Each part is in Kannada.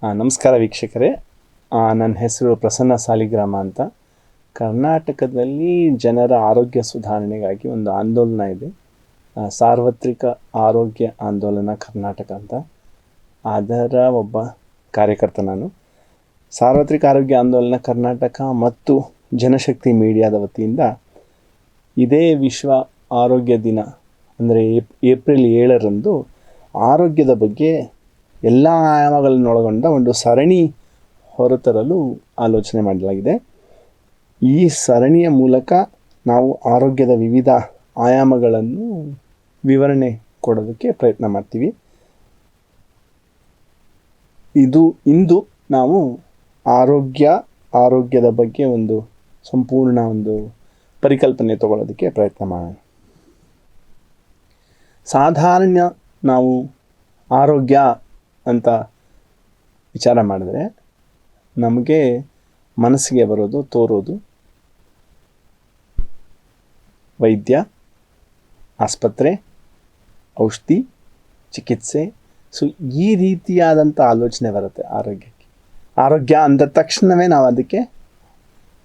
ನಮಸ್ಕಾರ ವೀಕ್ಷಕರೇ. ನನ್ನ ಹೆಸರು ಪ್ರಸನ್ನ ಸಾಲಿಗ್ರಾಮ ಅಂತ. ಕರ್ನಾಟಕದಲ್ಲಿ ಜನರ ಆರೋಗ್ಯ ಸುಧಾರಣೆಗಾಗಿ ಒಂದು ಆಂದೋಲನ ಇದೆ, ಸಾರ್ವತ್ರಿಕ ಆರೋಗ್ಯ ಆಂದೋಲನ ಕರ್ನಾಟಕ ಅಂತ. ಅದರ ಒಬ್ಬ ಕಾರ್ಯಕರ್ತ ನಾನು. ಸಾರ್ವತ್ರಿಕ ಆರೋಗ್ಯ ಆಂದೋಲನ ಕರ್ನಾಟಕ ಮತ್ತು ಜನಶಕ್ತಿ ಮೀಡಿಯಾದ ವತಿಯಿಂದ ಇದೇ ವಿಶ್ವ ಆರೋಗ್ಯ ದಿನ ಅಂದರೆ ಏಪ್ರಿಲ್ 7ರಂದು ಆರೋಗ್ಯದ ಬಗ್ಗೆ ಎಲ್ಲ ಆಯಾಮಗಳನ್ನೊಳಗೊಂಡ ಒಂದು ಸರಣಿ ಹೊರತರಲು ಆಲೋಚನೆ ಮಾಡಲಾಗಿದೆ. ಈ ಸರಣಿಯ ಮೂಲಕ ನಾವು ಆರೋಗ್ಯದ ವಿವಿಧ ಆಯಾಮಗಳನ್ನು ವಿವರಣೆ ಕೊಡೋದಕ್ಕೆ ಪ್ರಯತ್ನ ಮಾಡ್ತೀವಿ. ಇಂದು ನಾವು ಆರೋಗ್ಯದ ಬಗ್ಗೆ ಒಂದು ಸಂಪೂರ್ಣ ಒಂದು ಪರಿಕಲ್ಪನೆ ತಗೊಳ್ಳೋದಕ್ಕೆ ಪ್ರಯತ್ನ ಮಾಡೋಣ. ಸಾಧಾರಣ ನಾವು ಆರೋಗ್ಯ ಅಂತ ವಿಚಾರ ಮಾಡಿದ್ರೆ ನಮಗೆ ಮನಸ್ಸಿಗೆ ತೋರೋದು ವೈದ್ಯ, ಆಸ್ಪತ್ರೆ, ಔಷಧಿ, ಚಿಕಿತ್ಸೆ. ಸೊ ಈ ರೀತಿಯಾದಂಥ ಆಲೋಚನೆ ಬರುತ್ತೆ ಆರೋಗ್ಯಕ್ಕೆ. ಆರೋಗ್ಯ ಅಂದ ತಕ್ಷಣವೇ ನಾವು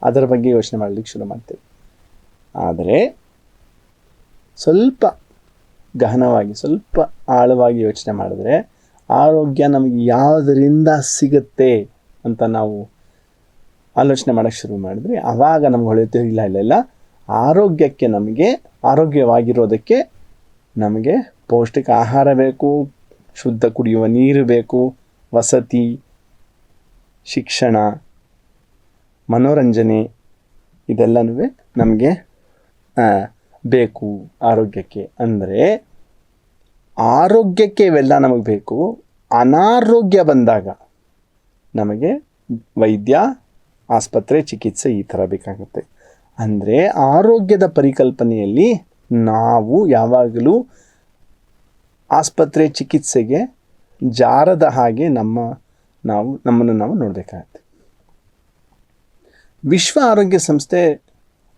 ಅದರ ಬಗ್ಗೆ ಯೋಚನೆ ಮಾಡಲಿಕ್ಕೆ ಶುರು ಮಾಡ್ತೇವೆ. ಆದರೆ ಸ್ವಲ್ಪ ಗಹನವಾಗಿ, ಸ್ವಲ್ಪ ಆಳವಾಗಿ ಯೋಚನೆ ಮಾಡಿದ್ರೆ ಆರೋಗ್ಯ ನಮಗೆ ಯಾವುದರಿಂದ ಸಿಗುತ್ತೆ ಅಂತ ನಾವು ಆಲೋಚನೆ ಮಾಡೋಕ್ಕೆ ಶುರು ಮಾಡಿದ್ರೆ ಆವಾಗ ನಮ್ಗೆ ಹೊಳೆಯುತ್ತೆ, ಇಲ್ಲ ಆರೋಗ್ಯಕ್ಕೆ ಆರೋಗ್ಯವಾಗಿರೋದಕ್ಕೆ ನಮಗೆ ಪೌಷ್ಟಿಕ ಆಹಾರ ಬೇಕು, ಶುದ್ಧ ಕುಡಿಯುವ ನೀರು ಬೇಕು, ವಸತಿ, ಶಿಕ್ಷಣ, ಮನೋರಂಜನೆ ಇದೆಲ್ಲನೂ ನಮಗೆ ಬೇಕು ಆರೋಗ್ಯಕ್ಕೆ. ಅಂದರೆ ಆರೋಗ್ಯಕ್ಕೆ ಇವೆಲ್ಲ ನಮಗೆ ಬೇಕು. ಅನಾರೋಗ್ಯ ಬಂದಾಗ ನಮಗೆ ವೈದ್ಯ, ಆಸ್ಪತ್ರೆ, ಚಿಕಿತ್ಸೆ ಈ ಥರ ಬೇಕಾಗುತ್ತೆ. ಅಂದರೆ ಆರೋಗ್ಯದ ಪರಿಕಲ್ಪನೆಯಲ್ಲಿ ನಾವು ಯಾವಾಗಲೂ ಆಸ್ಪತ್ರೆ, ಚಿಕಿತ್ಸೆಗೆ ಜಾರದ ಹಾಗೆ ನಮ್ಮನ್ನು ನಾವು ನೋಡಬೇಕಾಗತ್ತೆ. ವಿಶ್ವ ಆರೋಗ್ಯ ಸಂಸ್ಥೆ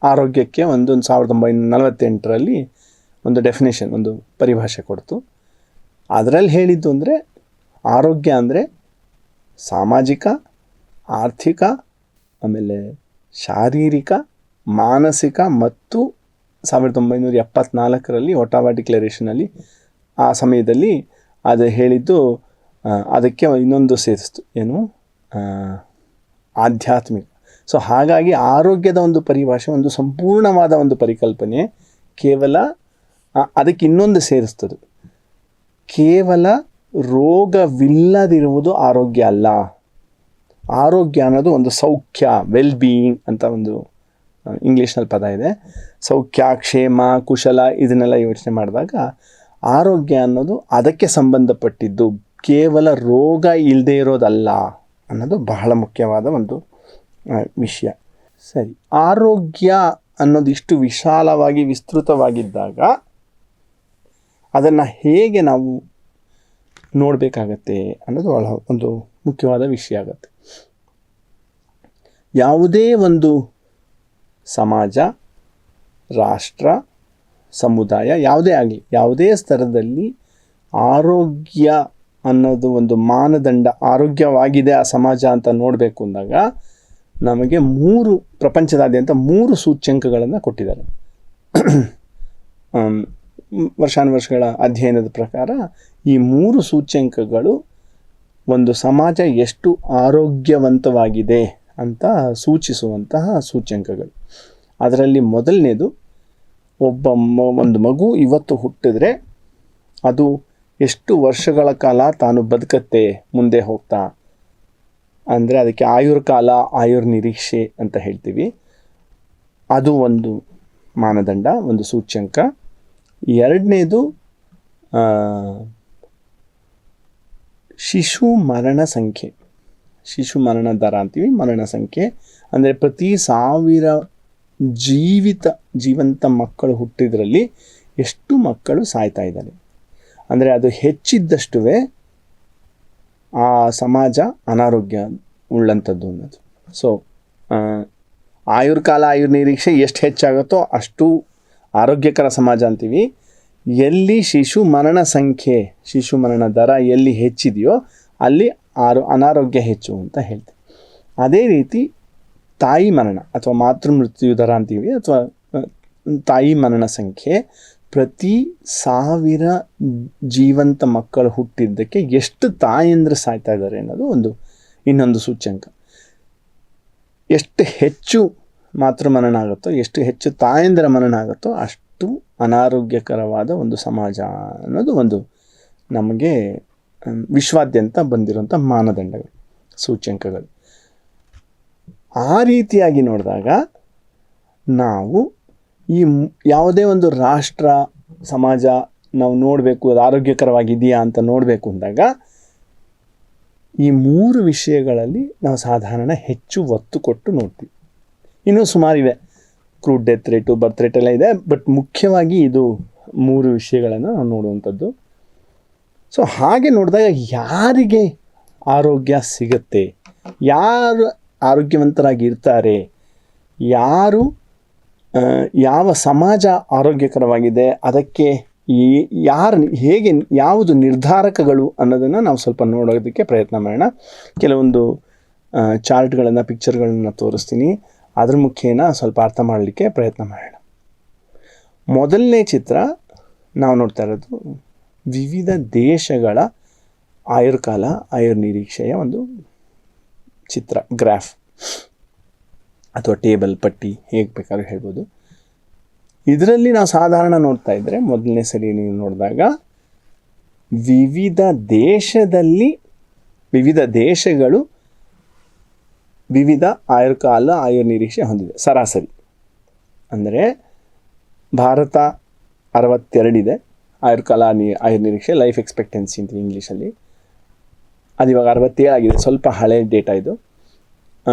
ಆರೋಗ್ಯಕ್ಕೆ 1948ರಲ್ಲಿ ಒಂದು ಡೆಫಿನೇಷನ್, ಒಂದು ಪರಿಭಾಷೆ ಕೊಡ್ತು. ಅದರಲ್ಲಿ ಹೇಳಿದ್ದು ಅಂದರೆ ಆರೋಗ್ಯ ಅಂದರೆ ಸಾಮಾಜಿಕ, ಆರ್ಥಿಕ, ಆಮೇಲೆ ಶಾರೀರಿಕ, ಮಾನಸಿಕ ಮತ್ತು 1974ರಲ್ಲಿ ಒಟಾವಾ ಡಿಕ್ಲರೇಷನಲ್ಲಿ ಆ ಸಮಯದಲ್ಲಿ ಅದು ಹೇಳಿದ್ದು, ಅದಕ್ಕೆ ಇನ್ನೊಂದು ಸೇರಿಸ್ತು, ಏನು ಆಧ್ಯಾತ್ಮಿಕ. ಸೊ ಹಾಗಾಗಿ ಆರೋಗ್ಯದ ಒಂದು ಪರಿಭಾಷೆ, ಒಂದು ಸಂಪೂರ್ಣವಾದ ಒಂದು ಪರಿಕಲ್ಪನೆ. ಕೇವಲ ಅದಕ್ಕೆ ಇನ್ನೊಂದು ಸೇರಿಸ್ತದೆ, ಕೇವಲ ರೋಗವಿಲ್ಲದಿರುವುದು ಆರೋಗ್ಯ ಅಲ್ಲ. ಆರೋಗ್ಯ ಅನ್ನೋದು ಒಂದು ಸೌಖ್ಯ, ವೆಲ್ ಬೀಯಿಂಗ್ ಅಂತ ಒಂದು ಇಂಗ್ಲೀಷ್ನಲ್ಲಿ ಪದ ಇದೆ. ಸೌಖ್ಯ, ಕ್ಷೇಮ, ಕುಶಲ ಇದನ್ನೆಲ್ಲ ಯೋಚನೆ ಮಾಡಿದಾಗ ಆರೋಗ್ಯ ಅನ್ನೋದು ಅದಕ್ಕೆ ಸಂಬಂಧಪಟ್ಟಿದ್ದು, ಕೇವಲ ರೋಗ ಇಲ್ಲದೆ ಇರೋದಲ್ಲ ಅನ್ನೋದು ಬಹಳ ಮುಖ್ಯವಾದ ಒಂದು ವಿಷಯ. ಸರಿ, ಆರೋಗ್ಯ ಅನ್ನೋದು ಇಷ್ಟು ವಿಶಾಲವಾಗಿ ವಿಸ್ತೃತವಾಗಿದ್ದಾಗ ಅದನ್ನು ಹೇಗೆ ನಾವು ನೋಡಬೇಕಾಗತ್ತೆ ಅನ್ನೋದು ಒಂದು ಮುಖ್ಯವಾದ ವಿಷಯ ಆಗುತ್ತೆ. ಯಾವುದೇ ಒಂದು ಸಮಾಜ, ರಾಷ್ಟ್ರ, ಸಮುದಾಯ ಯಾವುದೇ ಆಗಲಿ, ಯಾವುದೇ ಸ್ತರದಲ್ಲಿ ಆರೋಗ್ಯ ಅನ್ನೋದು ಒಂದು ಮಾನದಂಡ, ಆರೋಗ್ಯವಾಗಿದೆ ಆ ಸಮಾಜ ಅಂತ ನೋಡಬೇಕು ಅಂದಾಗ ನಮಗೆ ಪ್ರಪಂಚದಾದ್ಯಂತ 3 ಸೂಚ್ಯಂಕಗಳನ್ನು ಕೊಟ್ಟಿದ್ದಾರೆ. ವರ್ಷಾನುವರ್ಷಗಳ ಅಧ್ಯಯನದ ಪ್ರಕಾರ ಈ 3 ಸೂಚ್ಯಂಕಗಳು ಒಂದು ಸಮಾಜ ಎಷ್ಟು ಆರೋಗ್ಯವಂತವಾಗಿದೆ ಅಂತ ಸೂಚಿಸುವಂತಹ ಸೂಚ್ಯಂಕಗಳು. ಅದರಲ್ಲಿ ಮೊದಲನೇದು, ಒಂದು ಮಗು ಇವತ್ತು ಹುಟ್ಟಿದ್ರೆ ಅದು ಎಷ್ಟು ವರ್ಷಗಳ ಕಾಲ ತಾನು ಬದುಕತ್ತೆ ಮುಂದೆ ಹೋಗ್ತಾ, ಅಂದರೆ ಅದಕ್ಕೆ ಆಯುರ್ಕಾಲ, ಆಯುರ್ನಿರೀಕ್ಷೆ ಅಂತ ಹೇಳ್ತೀವಿ. ಅದು ಒಂದು ಮಾನದಂಡ, ಒಂದು ಸೂಚ್ಯಂಕ. ಎರಡನೇದು ಶಿಶು ಮರಣ ಸಂಖ್ಯೆ, ಶಿಶು ಮರಣ ದರ ಅಂತೀವಿ, ಮರಣ ಸಂಖ್ಯೆ. ಅಂದರೆ ಪ್ರತಿ 1000 ಜೀವಂತ ಮಕ್ಕಳು ಹುಟ್ಟಿದ್ರಲ್ಲಿ ಎಷ್ಟು ಮಕ್ಕಳು ಸಾಯ್ತಾ ಇದ್ದಾರೆ. ಅಂದರೆ ಅದು ಹೆಚ್ಚಿದ್ದಷ್ಟು ಆ ಸಮಾಜ ಅನಾರೋಗ್ಯ ಉಳ್ಳಂಥದ್ದು ಅನ್ನೋದು. ಸೊ ಆಯುರ್ಕಾಲ, ಆಯುರ್ನಿರೀಕ್ಷೆ ಎಷ್ಟು ಹೆಚ್ಚಾಗುತ್ತೋ ಅಷ್ಟು ಆರೋಗ್ಯಕರ ಸಮಾಜ ಅಂತೀವಿ. ಎಲ್ಲಿ ಶಿಶು ಮರಣ ಸಂಖ್ಯೆ, ಶಿಶು ಮರಣ ದರ ಎಲ್ಲಿ ಹೆಚ್ಚಿದೆಯೋ ಅಲ್ಲಿ ಅನಾರೋಗ್ಯ ಹೆಚ್ಚು ಅಂತ ಹೇಳ್ತೀವಿ. ಅದೇ ರೀತಿ ತಾಯಿ ಮರಣ ಅಥವಾ ಮಾತೃ ಮೃತ್ಯು ದರ ಅಂತೀವಿ, ಅಥವಾ ತಾಯಿ ಮರಣ ಸಂಖ್ಯೆ ಪ್ರತಿ 1000 ಜೀವಂತ ಮಕ್ಕಳು ಹುಟ್ಟಿದ್ದಕ್ಕೆ ಎಷ್ಟು ತಾಯಂದ್ರು ಸಾಯ್ತಾ ಇದ್ದಾರೆ ಅನ್ನೋದು ಇನ್ನೊಂದು ಸೂಚ್ಯಂಕ. ಎಷ್ಟು ಹೆಚ್ಚು ಮಾತೃ ಮರಣ ಆಗುತ್ತೋ, ಎಷ್ಟು ಹೆಚ್ಚು ತಾಯಂದಿರ ಮರಣ ಆಗುತ್ತೋ, ಅಷ್ಟು ಅನಾರೋಗ್ಯಕರವಾದ ಒಂದು ಸಮಾಜ ಅನ್ನೋದು ನಮಗೆ ವಿಶ್ವಾದ್ಯಂತ ಬಂದಿರುವಂಥ ಮಾನದಂಡಗಳು, ಸೂಚ್ಯಂಕಗಳು. ಆ ರೀತಿಯಾಗಿ ನೋಡಿದಾಗ ನಾವು ಈ ಯಾವುದೇ ಒಂದು ರಾಷ್ಟ್ರ ಸಮಾಜ ನಾವು ನೋಡಬೇಕು, ಅದು ಆರೋಗ್ಯಕರವಾಗಿದೆಯಾ ಅಂತ ನೋಡಬೇಕು ಅಂದಾಗ ಈ 3 ವಿಷಯಗಳಲ್ಲಿ ನಾವು ಸಾಧಾರಣ ಹೆಚ್ಚು ಒತ್ತು ಕೊಟ್ಟು ನೋಡ್ತೀವಿ. ಇನ್ನೂ ಸುಮಾರಿವೆ, crude death rate, birth rate ಎಲ್ಲ ಇದೆ, ಬಟ್ ಮುಖ್ಯವಾಗಿ ಇದು 3 ವಿಷಯಗಳನ್ನು ನಾವು ನೋಡುವಂಥದ್ದು. ಸೊ ಹಾಗೆ ನೋಡಿದಾಗ ಯಾರಿಗೆ ಆರೋಗ್ಯ ಸಿಗುತ್ತೆ, ಯಾರು ಆರೋಗ್ಯವಂತರಾಗಿರ್ತಾರೆ, ಯಾವ ಸಮಾಜ ಆರೋಗ್ಯಕರವಾಗಿದೆ, ಅದಕ್ಕೆ ಯಾವುದು ನಿರ್ಧಾರಕಗಳು ಅನ್ನೋದನ್ನು ನಾವು ಸ್ವಲ್ಪ ನೋಡೋದಕ್ಕೆ ಪ್ರಯತ್ನ ಮಾಡೋಣ. ಕೆಲವೊಂದು ಚಾರ್ಟ್ಗಳನ್ನು, ಪಿಕ್ಚರ್ಗಳನ್ನು ತೋರಿಸ್ತೀನಿ, ಅದ್ರ ಮುಖೇನ ಸ್ವಲ್ಪ ಅರ್ಥ ಮಾಡಲಿಕ್ಕೆ ಪ್ರಯತ್ನ ಮಾಡೋಣ. ಮೊದಲನೇ ಚಿತ್ರ ನಾವು ನೋಡ್ತಾ ಇರೋದು ವಿವಿಧ ದೇಶಗಳ ಆಯುರ್ಕಾಲ ಆಯುರ್ನಿರೀಕ್ಷೆಯ ಒಂದು ಚಿತ್ರ, ಗ್ರಾಫ್ ಅಥವಾ ಟೇಬಲ್, ಪಟ್ಟಿ, ಹೇಗೆ ಬೇಕಾದ್ರೂ ಹೇಳ್ಬೋದು. ಇದರಲ್ಲಿ ನಾವು ಸಾಧಾರಣ ನೋಡ್ತಾ ಇದ್ದರೆ, ಮೊದಲನೇ ಸರಿ ನೀವು ನೋಡಿದಾಗ ವಿವಿಧ ದೇಶಗಳು ವಿವಿಧ ಆಯುರ್ಕಾಲ ಆಯುರ್ನಿರೀಕ್ಷೆ ಹೊಂದಿದೆ ಸರಾಸರಿ. ಅಂದರೆ ಭಾರತ 62 ಇದೆ ಆಯುರ್ಕಾಲ ಆಯುರ್ನಿರೀಕ್ಷೆ, ಲೈಫ್ ಎಕ್ಸ್ಪೆಕ್ಟೆನ್ಸಿ ಅಂತೀವಿ ಇಂಗ್ಲೀಷಲ್ಲಿ. ಅದು ಇವಾಗ 67 ಆಗಿದೆ, ಸ್ವಲ್ಪ ಹಳೆ ಡೇಟಾ ಇದು.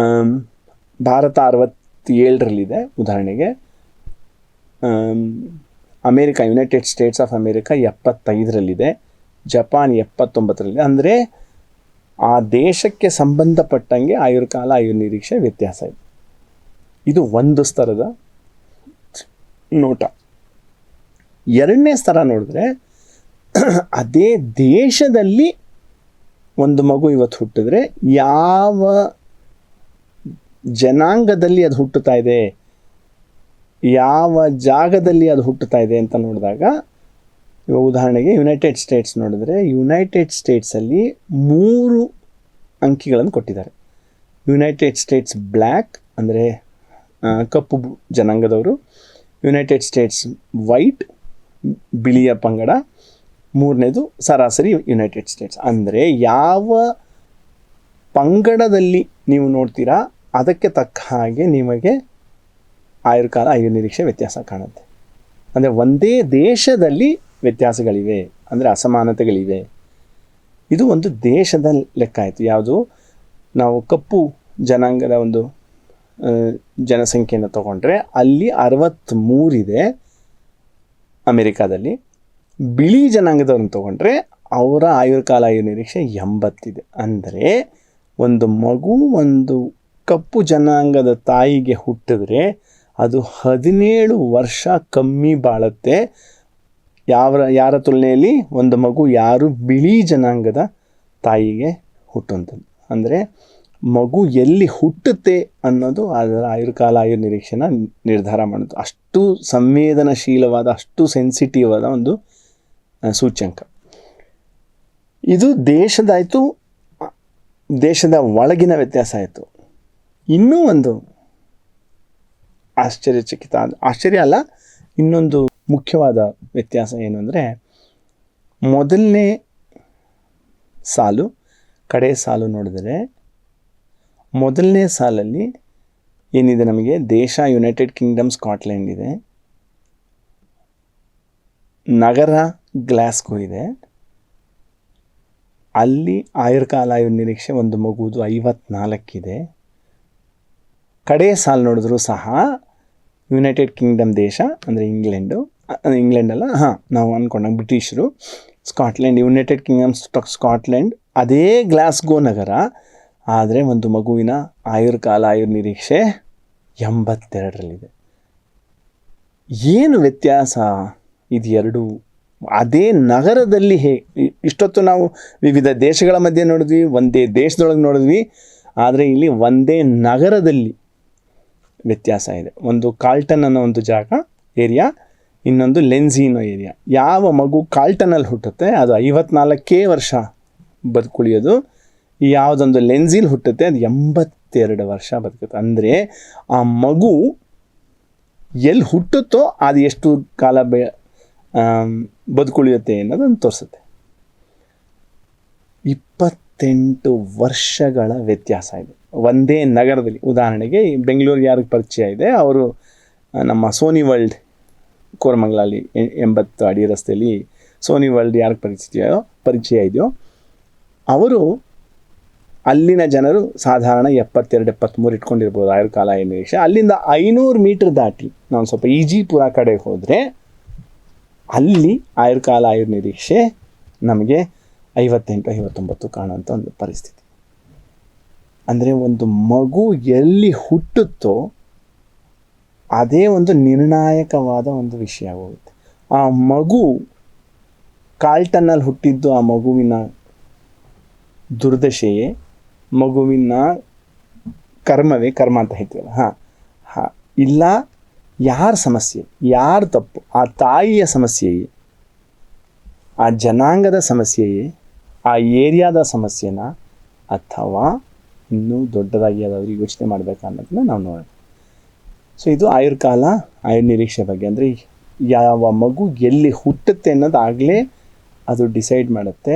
ಭಾರತ 67ರಲ್ಲಿದೆ ಉದಾಹರಣೆಗೆ. America, United States of America 75ರಲ್ಲಿದೆ, ಜಪಾನ್ 79ರಲ್ಲಿದೆ. ಅಂದರೆ ಆ ದೇಶಕ್ಕೆ ಸಂಬಂಧಪಟ್ಟಂಗೆ ಆಯುರ್ಕಾಲ ಆಯುರ್ನಿರೀಕ್ಷೆ ವ್ಯತ್ಯಾಸ ಇದೆ. ಇದು ಒಂದು ಸ್ತರದ ನೋಟ. ಎರಡನೇ ಸ್ತರ ನೋಡಿದ್ರೆ, ಅದೇ ದೇಶದಲ್ಲಿ ಒಂದು ಮಗು ಇವತ್ತು ಹುಟ್ಟಿದ್ರೆ ಯಾವ ಜನಾಂಗದಲ್ಲಿ ಅದು ಹುಟ್ಟುತ್ತಾ ಇದೆ, ಯಾವ ಜಾಗದಲ್ಲಿ ಅದು ಹುಟ್ಟುತ್ತಾ ಇದೆ ಅಂತ ನೋಡಿದಾಗ, ಇವಾಗ ಉದಾಹರಣೆಗೆ ಯುನೈಟೆಡ್ ಸ್ಟೇಟ್ಸ್ ನೋಡಿದ್ರೆ, ಯುನೈಟೆಡ್ ಸ್ಟೇಟ್ಸಲ್ಲಿ 3 ಅಂಕಿಗಳನ್ನು ಕೊಟ್ಟಿದ್ದಾರೆ. ಯುನೈಟೆಡ್ ಸ್ಟೇಟ್ಸ್ ಬ್ಲ್ಯಾಕ್ ಅಂದರೆ ಕಪ್ಪು ಜನಾಂಗದವರು, ಯುನೈಟೆಡ್ ಸ್ಟೇಟ್ಸ್ ವೈಟ್ ಬಿಳಿಯ ಪಂಗಡ, ಮೂರನೇದು ಸರಾಸರಿ ಯುನೈಟೆಡ್ ಸ್ಟೇಟ್ಸ್. ಅಂದರೆ ಯಾವ ಪಂಗಡದಲ್ಲಿ ನೀವು ನೋಡ್ತೀರಾ ಅದಕ್ಕೆ ತಕ್ಕ ಹಾಗೆ ನಿಮಗೆ ಆಯುರ್ಕಾಲ ಆಯುರ್ನಿರೀಕ್ಷೆ ವ್ಯತ್ಯಾಸ ಕಾಣುತ್ತೆ. ಅಂದರೆ ಒಂದೇ ದೇಶದಲ್ಲಿ ವ್ಯತ್ಯಾಸಗಳಿವೆ, ಅಂದರೆ ಅಸಮಾನತೆಗಳಿವೆ. ಇದು ಒಂದು ದೇಶದ ಲೆಕ್ಕ ಆಯಿತು. ಯಾವುದು, ನಾವು ಕಪ್ಪು ಜನಾಂಗದ ಒಂದು ಜನಸಂಖ್ಯೆಯನ್ನು ತಗೊಂಡ್ರೆ ಅಲ್ಲಿ 63 ಇದೆ ಅಮೇರಿಕಾದಲ್ಲಿ. ಬಿಳಿ ಜನಾಂಗದವ್ರನ್ನ ತೊಗೊಂಡ್ರೆ ಅವರ ಆಯುರ್ಕಾಲ ಆಯುರ್ನಿರೀಕ್ಷೆ 80 ಇದೆ. ಅಂದರೆ ಒಂದು ಮಗು ಒಂದು ಕಪ್ಪು ಜನಾಂಗದ ತಾಯಿಗೆ ಹುಟ್ಟಿದ್ರೆ ಅದು 17 ವರ್ಷ ಕಮ್ಮಿ ಬಾಳುತ್ತೆ ಯಾರ ತುಲನೆಯಲ್ಲಿ ಒಂದು ಮಗು ಯಾರು ಬಿಳಿ ಜನಾಂಗದ ತಾಯಿಗೆ ಹುಟ್ಟುವಂಥದ್ದು. ಅಂದರೆ ಮಗು ಎಲ್ಲಿ ಹುಟ್ಟುತ್ತೆ ಅನ್ನೋದು ಅದರ ಆಯುರ್ಕಾಲ ಆಯುರ್ನಿರೀಕ್ಷೆನ ನಿರ್ಧಾರ ಮಾಡೋದು. ಅಷ್ಟು ಸಂವೇದನಶೀಲವಾದ, ಅಷ್ಟು ಸೆನ್ಸಿಟಿವ್ ಆದ ಒಂದು ಸೂಚ್ಯಂಕ ಇದು. ದೇಶದಾಯಿತು, ದೇಶದ ಒಳಗಿನ ವ್ಯತ್ಯಾಸ ಆಯಿತು. ಇನ್ನೂ ಒಂದು ಆಶ್ಚರ್ಯ ಅಲ್ಲ, ಇನ್ನೊಂದು ಮುಖ್ಯವಾದ ವ್ಯತ್ಯಾಸ ಏನು ಅಂದರೆ, ಮೊದಲನೇ ಸಾಲು ಕಡೆ ಸಾಲು ನೋಡಿದರೆ, ಮೊದಲನೇ ಸಾಲಲ್ಲಿ ಏನಿದೆ ನಮಗೆ, ದೇಶ ಯುನೈಟೆಡ್ ಕಿಂಗ್ಡಮ್ ಸ್ಕಾಟ್ಲೆಂಡ್ ಇದೆ, ನಗರ ಗ್ಲಾಸ್ಗೋ ಇದೆ. ಅಲ್ಲಿ ಆಯುರ್ಕಾಲ ಆಯುರ್ನಿರೀಕ್ಷೆ ಒಂದು ಮಗುವುದು 54 ಇದೆ. ಕಡೆ ಸಾಲು ನೋಡಿದ್ರೂ ಸಹ ಯುನೈಟೆಡ್ ಕಿಂಗ್ಡಮ್ ದೇಶ ಅಂದರೆ ಇಂಗ್ಲೆಂಡಲ್ಲ, ನಾವು ಅಂದ್ಕೊಂಡಾಗ ಬ್ರಿಟಿಷರು, ಸ್ಕಾಟ್ಲೆಂಡ್, ಯುನೈಟೆಡ್ ಕಿಂಗ್ಡಮ್ ಸ್ಕಾಟ್ಲೆಂಡ್, ಅದೇ ಗ್ಲಾಸ್ಗೋ ನಗರ. ಆದರೆ ಒಂದು ಮಗುವಿನ ಆಯುರ್ಕಾಲ ಆಯುರ್ನಿರೀಕ್ಷೆ 82ರಲ್ಲಿದೆ. ಏನು ವ್ಯತ್ಯಾಸ ಇದು ಎರಡು ಅದೇ ನಗರದಲ್ಲಿ ಇಷ್ಟೊತ್ತು ನಾವು ವಿವಿಧ ದೇಶಗಳ ಮಧ್ಯೆ ನೋಡಿದ್ವಿ, ಒಂದೇ ದೇಶದೊಳಗೆ ನೋಡಿದ್ವಿ, ಆದರೆ ಇಲ್ಲಿ ಒಂದೇ ನಗರದಲ್ಲಿ ವ್ಯತ್ಯಾಸ ಇದೆ. ಒಂದು ಕಾಲ್ಟನ್ ಅನ್ನೋ ಒಂದು ಜಾಗ ಏರಿಯಾ, ಇನ್ನೊಂದು ಲೆನ್ಸಿ ಅನ್ನೋ ಏರಿಯಾ. ಯಾವ ಮಗು ಕಾಲ್ಟನಲ್ಲಿ ಹುಟ್ಟುತ್ತೆ ಅದು 54 ವರ್ಷ ಬದುಕುಳಿಯೋದು. ಯಾವುದೊಂದು ಲೆನ್ಸಿಲಿ ಹುಟ್ಟುತ್ತೆ ಅದು 82 ವರ್ಷ ಬದುಕುತ್ತೆ. ಅಂದರೆ ಆ ಮಗು ಎಲ್ಲಿ ಹುಟ್ಟುತ್ತೋ ಅದು ಎಷ್ಟು ಕಾಲ ಬದುಕುಳಿಯುತ್ತೆ ಅನ್ನೋದನ್ನು ತೋರಿಸುತ್ತೆ. 28 ವರ್ಷಗಳ ವ್ಯತ್ಯಾಸ ಇದೆ ಒಂದೇ ನಗರದಲ್ಲಿ. ಉದಾಹರಣೆಗೆ ಬೆಂಗಳೂರು ಯಾರಿಗೆ ಪರಿಚಯ ಇದೆ, ಅವರು ನಮ್ಮ ಸೋನಿ ವರ್ಲ್ಡ್ ಕೋರಮಂಗಲಲ್ಲಿ 80 ಅಡಿ ರಸ್ತೆಯಲ್ಲಿ ಸೋನಿ ವರ್ಲ್ಡ್ ಯಾರಿಗೆ ಪರಿಚಯ ಇದೆಯೋ ಅವರು, ಅಲ್ಲಿನ ಜನರು ಸಾಧಾರಣ 72-73 ಇಟ್ಕೊಂಡಿರ್ಬೋದು ಆಯುರ್ಕಾಲ ನಿರೀಕ್ಷೆ. ಅಲ್ಲಿಂದ 500 ಮೀಟ್ರ್ ದಾಟಿ ನಾವು ಸ್ವಲ್ಪ ಈಜಿಪುರ ಕಡೆ ಹೋದರೆ ಅಲ್ಲಿ ಆಯುರ್ಕಾಲ ನಿರೀಕ್ಷೆ ನಮಗೆ 58-59 ಕಾಣುವಂಥ ಒಂದು ಪರಿಸ್ಥಿತಿ. ಅಂದರೆ ಒಂದು ಮಗು ಎಲ್ಲಿ ಹುಟ್ಟುತ್ತೋ ಅದೇ ಒಂದು ನಿರ್ಣಾಯಕವಾದ ಒಂದು ವಿಷಯ ಹೋಗುತ್ತೆ. ಆ ಮಗು ಕಾಲ್ಟನ್ನಲ್ಲಿ ಹುಟ್ಟಿದ್ದು ಆ ಮಗುವಿನ ದುರ್ದಶೆಯೇ, ಮಗುವಿನ ಕರ್ಮವೇ, ಕರ್ಮ ಅಂತ ಹೇಳ್ತೀವಲ್ಲ, ಇಲ್ಲ ಯಾರ ಸಮಸ್ಯೆ, ಯಾರ ತಪ್ಪು, ಆ ತಾಯಿಯ ಸಮಸ್ಯೆಯೇ, ಆ ಜನಾಂಗದ ಸಮಸ್ಯೆಯೇ, ಆ ಏರಿಯಾದ ಸಮಸ್ಯೆನ, ಅಥವಾ ಇನ್ನೂ ದೊಡ್ಡದಾಗಿ ಯಾವುದಾದ್ರೂ ಯೋಚನೆ ಮಾಡಬೇಕಾ ಅನ್ನೋದನ್ನ ನಾವು ನೋಡೋಣ. ಸೊ ಇದು ಆಯುರ್ಕಾಲ ನಿರೀಕ್ಷೆ ಬಗ್ಗೆ. ಅಂದರೆ ಯಾವ ಮಗು ಎಲ್ಲಿ ಹುಟ್ಟುತ್ತೆ ಅನ್ನೋದಾಗಲೇ ಅದು ಡಿಸೈಡ್ ಮಾಡುತ್ತೆ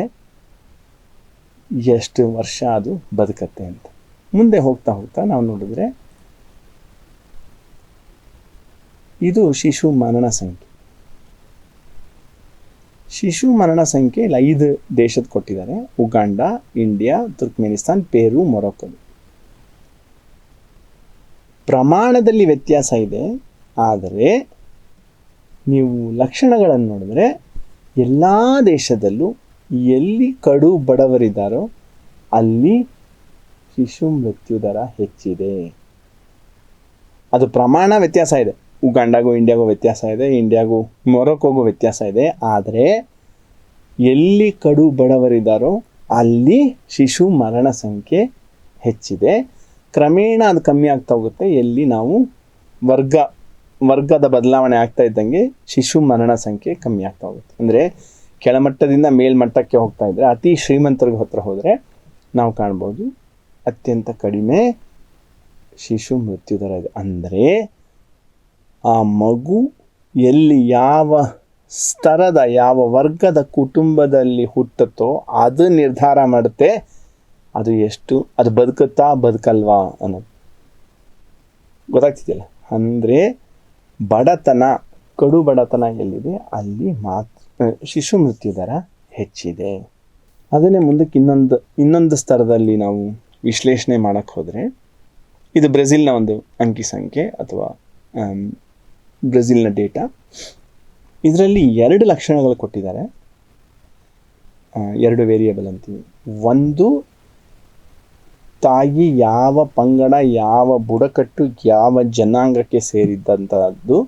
ಎಷ್ಟು ವರ್ಷ ಅದು ಬದುಕತ್ತೆ ಅಂತ. ಮುಂದೆ ಹೋಗ್ತಾ ಹೋಗ್ತಾ ನಾವು ನೋಡಿದ್ರೆ ಇದು ಶಿಶು ಮರಣ ಸಂಖ್ಯೆ. ಶಿಶು ಮರಣ ಸಂಖ್ಯೆ ಇಲ್ಲಿ 5 ದೇಶದ ಕೊಟ್ಟಿದ್ದಾರೆ: ಉಗಾಂಡ, ಇಂಡಿಯಾ, ತುರ್ಕ್ಮೆನಿಸ್ತಾನ್, ಪೇರು, ಮೊರೊಕ್ಕೊ. ಪ್ರಮಾಣದಲ್ಲಿ ವ್ಯತ್ಯಾಸ ಇದೆ, ಆದರೆ ನೀವು ಲಕ್ಷಣಗಳನ್ನು ನೋಡಿದ್ರೆ ಎಲ್ಲ ದೇಶದಲ್ಲೂ ಎಲ್ಲಿ ಕಡು ಬಡವರಿದ್ದಾರೋ ಅಲ್ಲಿ ಶಿಶು ಮೃತ್ಯು ದರ ಹೆಚ್ಚಿದೆ. ಅದು ಪ್ರಮಾಣ ವ್ಯತ್ಯಾಸ ಇದೆ. ಉಗಾಂಡಾಗೂ ಇಂಡಿಯಾಗೂ ವ್ಯತ್ಯಾಸ ಇದೆ, ಇಂಡಿಯಾಗೂ ಮೊರೊಕ್ಕೋಗೂ ವ್ಯತ್ಯಾಸ ಇದೆ. ಆದರೆ ಎಲ್ಲಿ ಕಡು ಬಡವರಿದ್ದಾರೋ ಅಲ್ಲಿ ಶಿಶು ಮರಣ ಸಂಖ್ಯೆ ಹೆಚ್ಚಿದೆ. ಕ್ರಮೇಣ ಅದು ಕಮ್ಮಿ ಆಗ್ತಾ ಹೋಗುತ್ತೆ. ಎಲ್ಲಿ ನಾವು ವರ್ಗದ ಬದಲಾವಣೆ ಆಗ್ತಾ ಇದ್ದಂಗೆ ಶಿಶು ಮರಣ ಸಂಖ್ಯೆ ಕಮ್ಮಿ ಆಗ್ತಾ ಹೋಗುತ್ತೆ. ಅಂದರೆ ಕೆಳಮಟ್ಟದಿಂದ ಮೇಲ್ಮಟ್ಟಕ್ಕೆ ಹೋಗ್ತಾ ಇದ್ದರೆ, ಅತಿ ಶ್ರೀಮಂತರಿಗೆ ಹತ್ರ ಹೋದರೆ ನಾವು ಕಾಣ್ಬೋದು ಅತ್ಯಂತ ಕಡಿಮೆ ಶಿಶು ಮೃತ್ಯು ದರ ಇದೆ. ಅಂದರೆ ಆ ಮಗು ಎಲ್ಲಿ ಯಾವ ಸ್ತರದ, ಯಾವ ವರ್ಗದ ಕುಟುಂಬದಲ್ಲಿ ಹುಟ್ಟುತ್ತೋ ಅದು ನಿರ್ಧಾರ ಮಾಡುತ್ತೆ ಅದು ಬದುಕುತ್ತಾ ಬದುಕಲ್ವಾ ಅನ್ನೋದು. ಗೊತ್ತಾಗ್ತಿದೆಯಲ್ಲ? ಅಂದರೆ ಬಡತನ, ಕಡು ಬಡತನ ಎಲ್ಲಿದೆ ಅಲ್ಲಿ ಶಿಶು ಮೃತ್ಯು ದರ ಹೆಚ್ಚಿದೆ. ಅದನ್ನೇ ಮುಂದಕ್ಕೆ ಇನ್ನೊಂದು ಸ್ತರದಲ್ಲಿ ನಾವು ವಿಶ್ಲೇಷಣೆ ಮಾಡೋಕ್ಕೆ ಹೋದರೆ, ಇದು ಬ್ರೆಜಿಲ್ನ ಒಂದು ಅಂಕಿ ಸಂಖ್ಯೆ ಅಥವಾ ಬ್ರೆಜಿಲ್ನ ಡೇಟಾ. ಇದರಲ್ಲಿ 2 ಲಕ್ಷಣಗಳು ಕೊಟ್ಟಿದ್ದಾರೆ, 2 ವೇರಿಯೇಬಲ್ ಅಂತೀವಿ. ಒಂದು, ತಾಯಿ ಯಾವ ಪಂಗಡ, ಯಾವ ಬುಡಕಟ್ಟು, ಯಾವ ಜನಾಂಗಕ್ಕೆ ಸೇರಿದ್ದಂಥದ್ದು,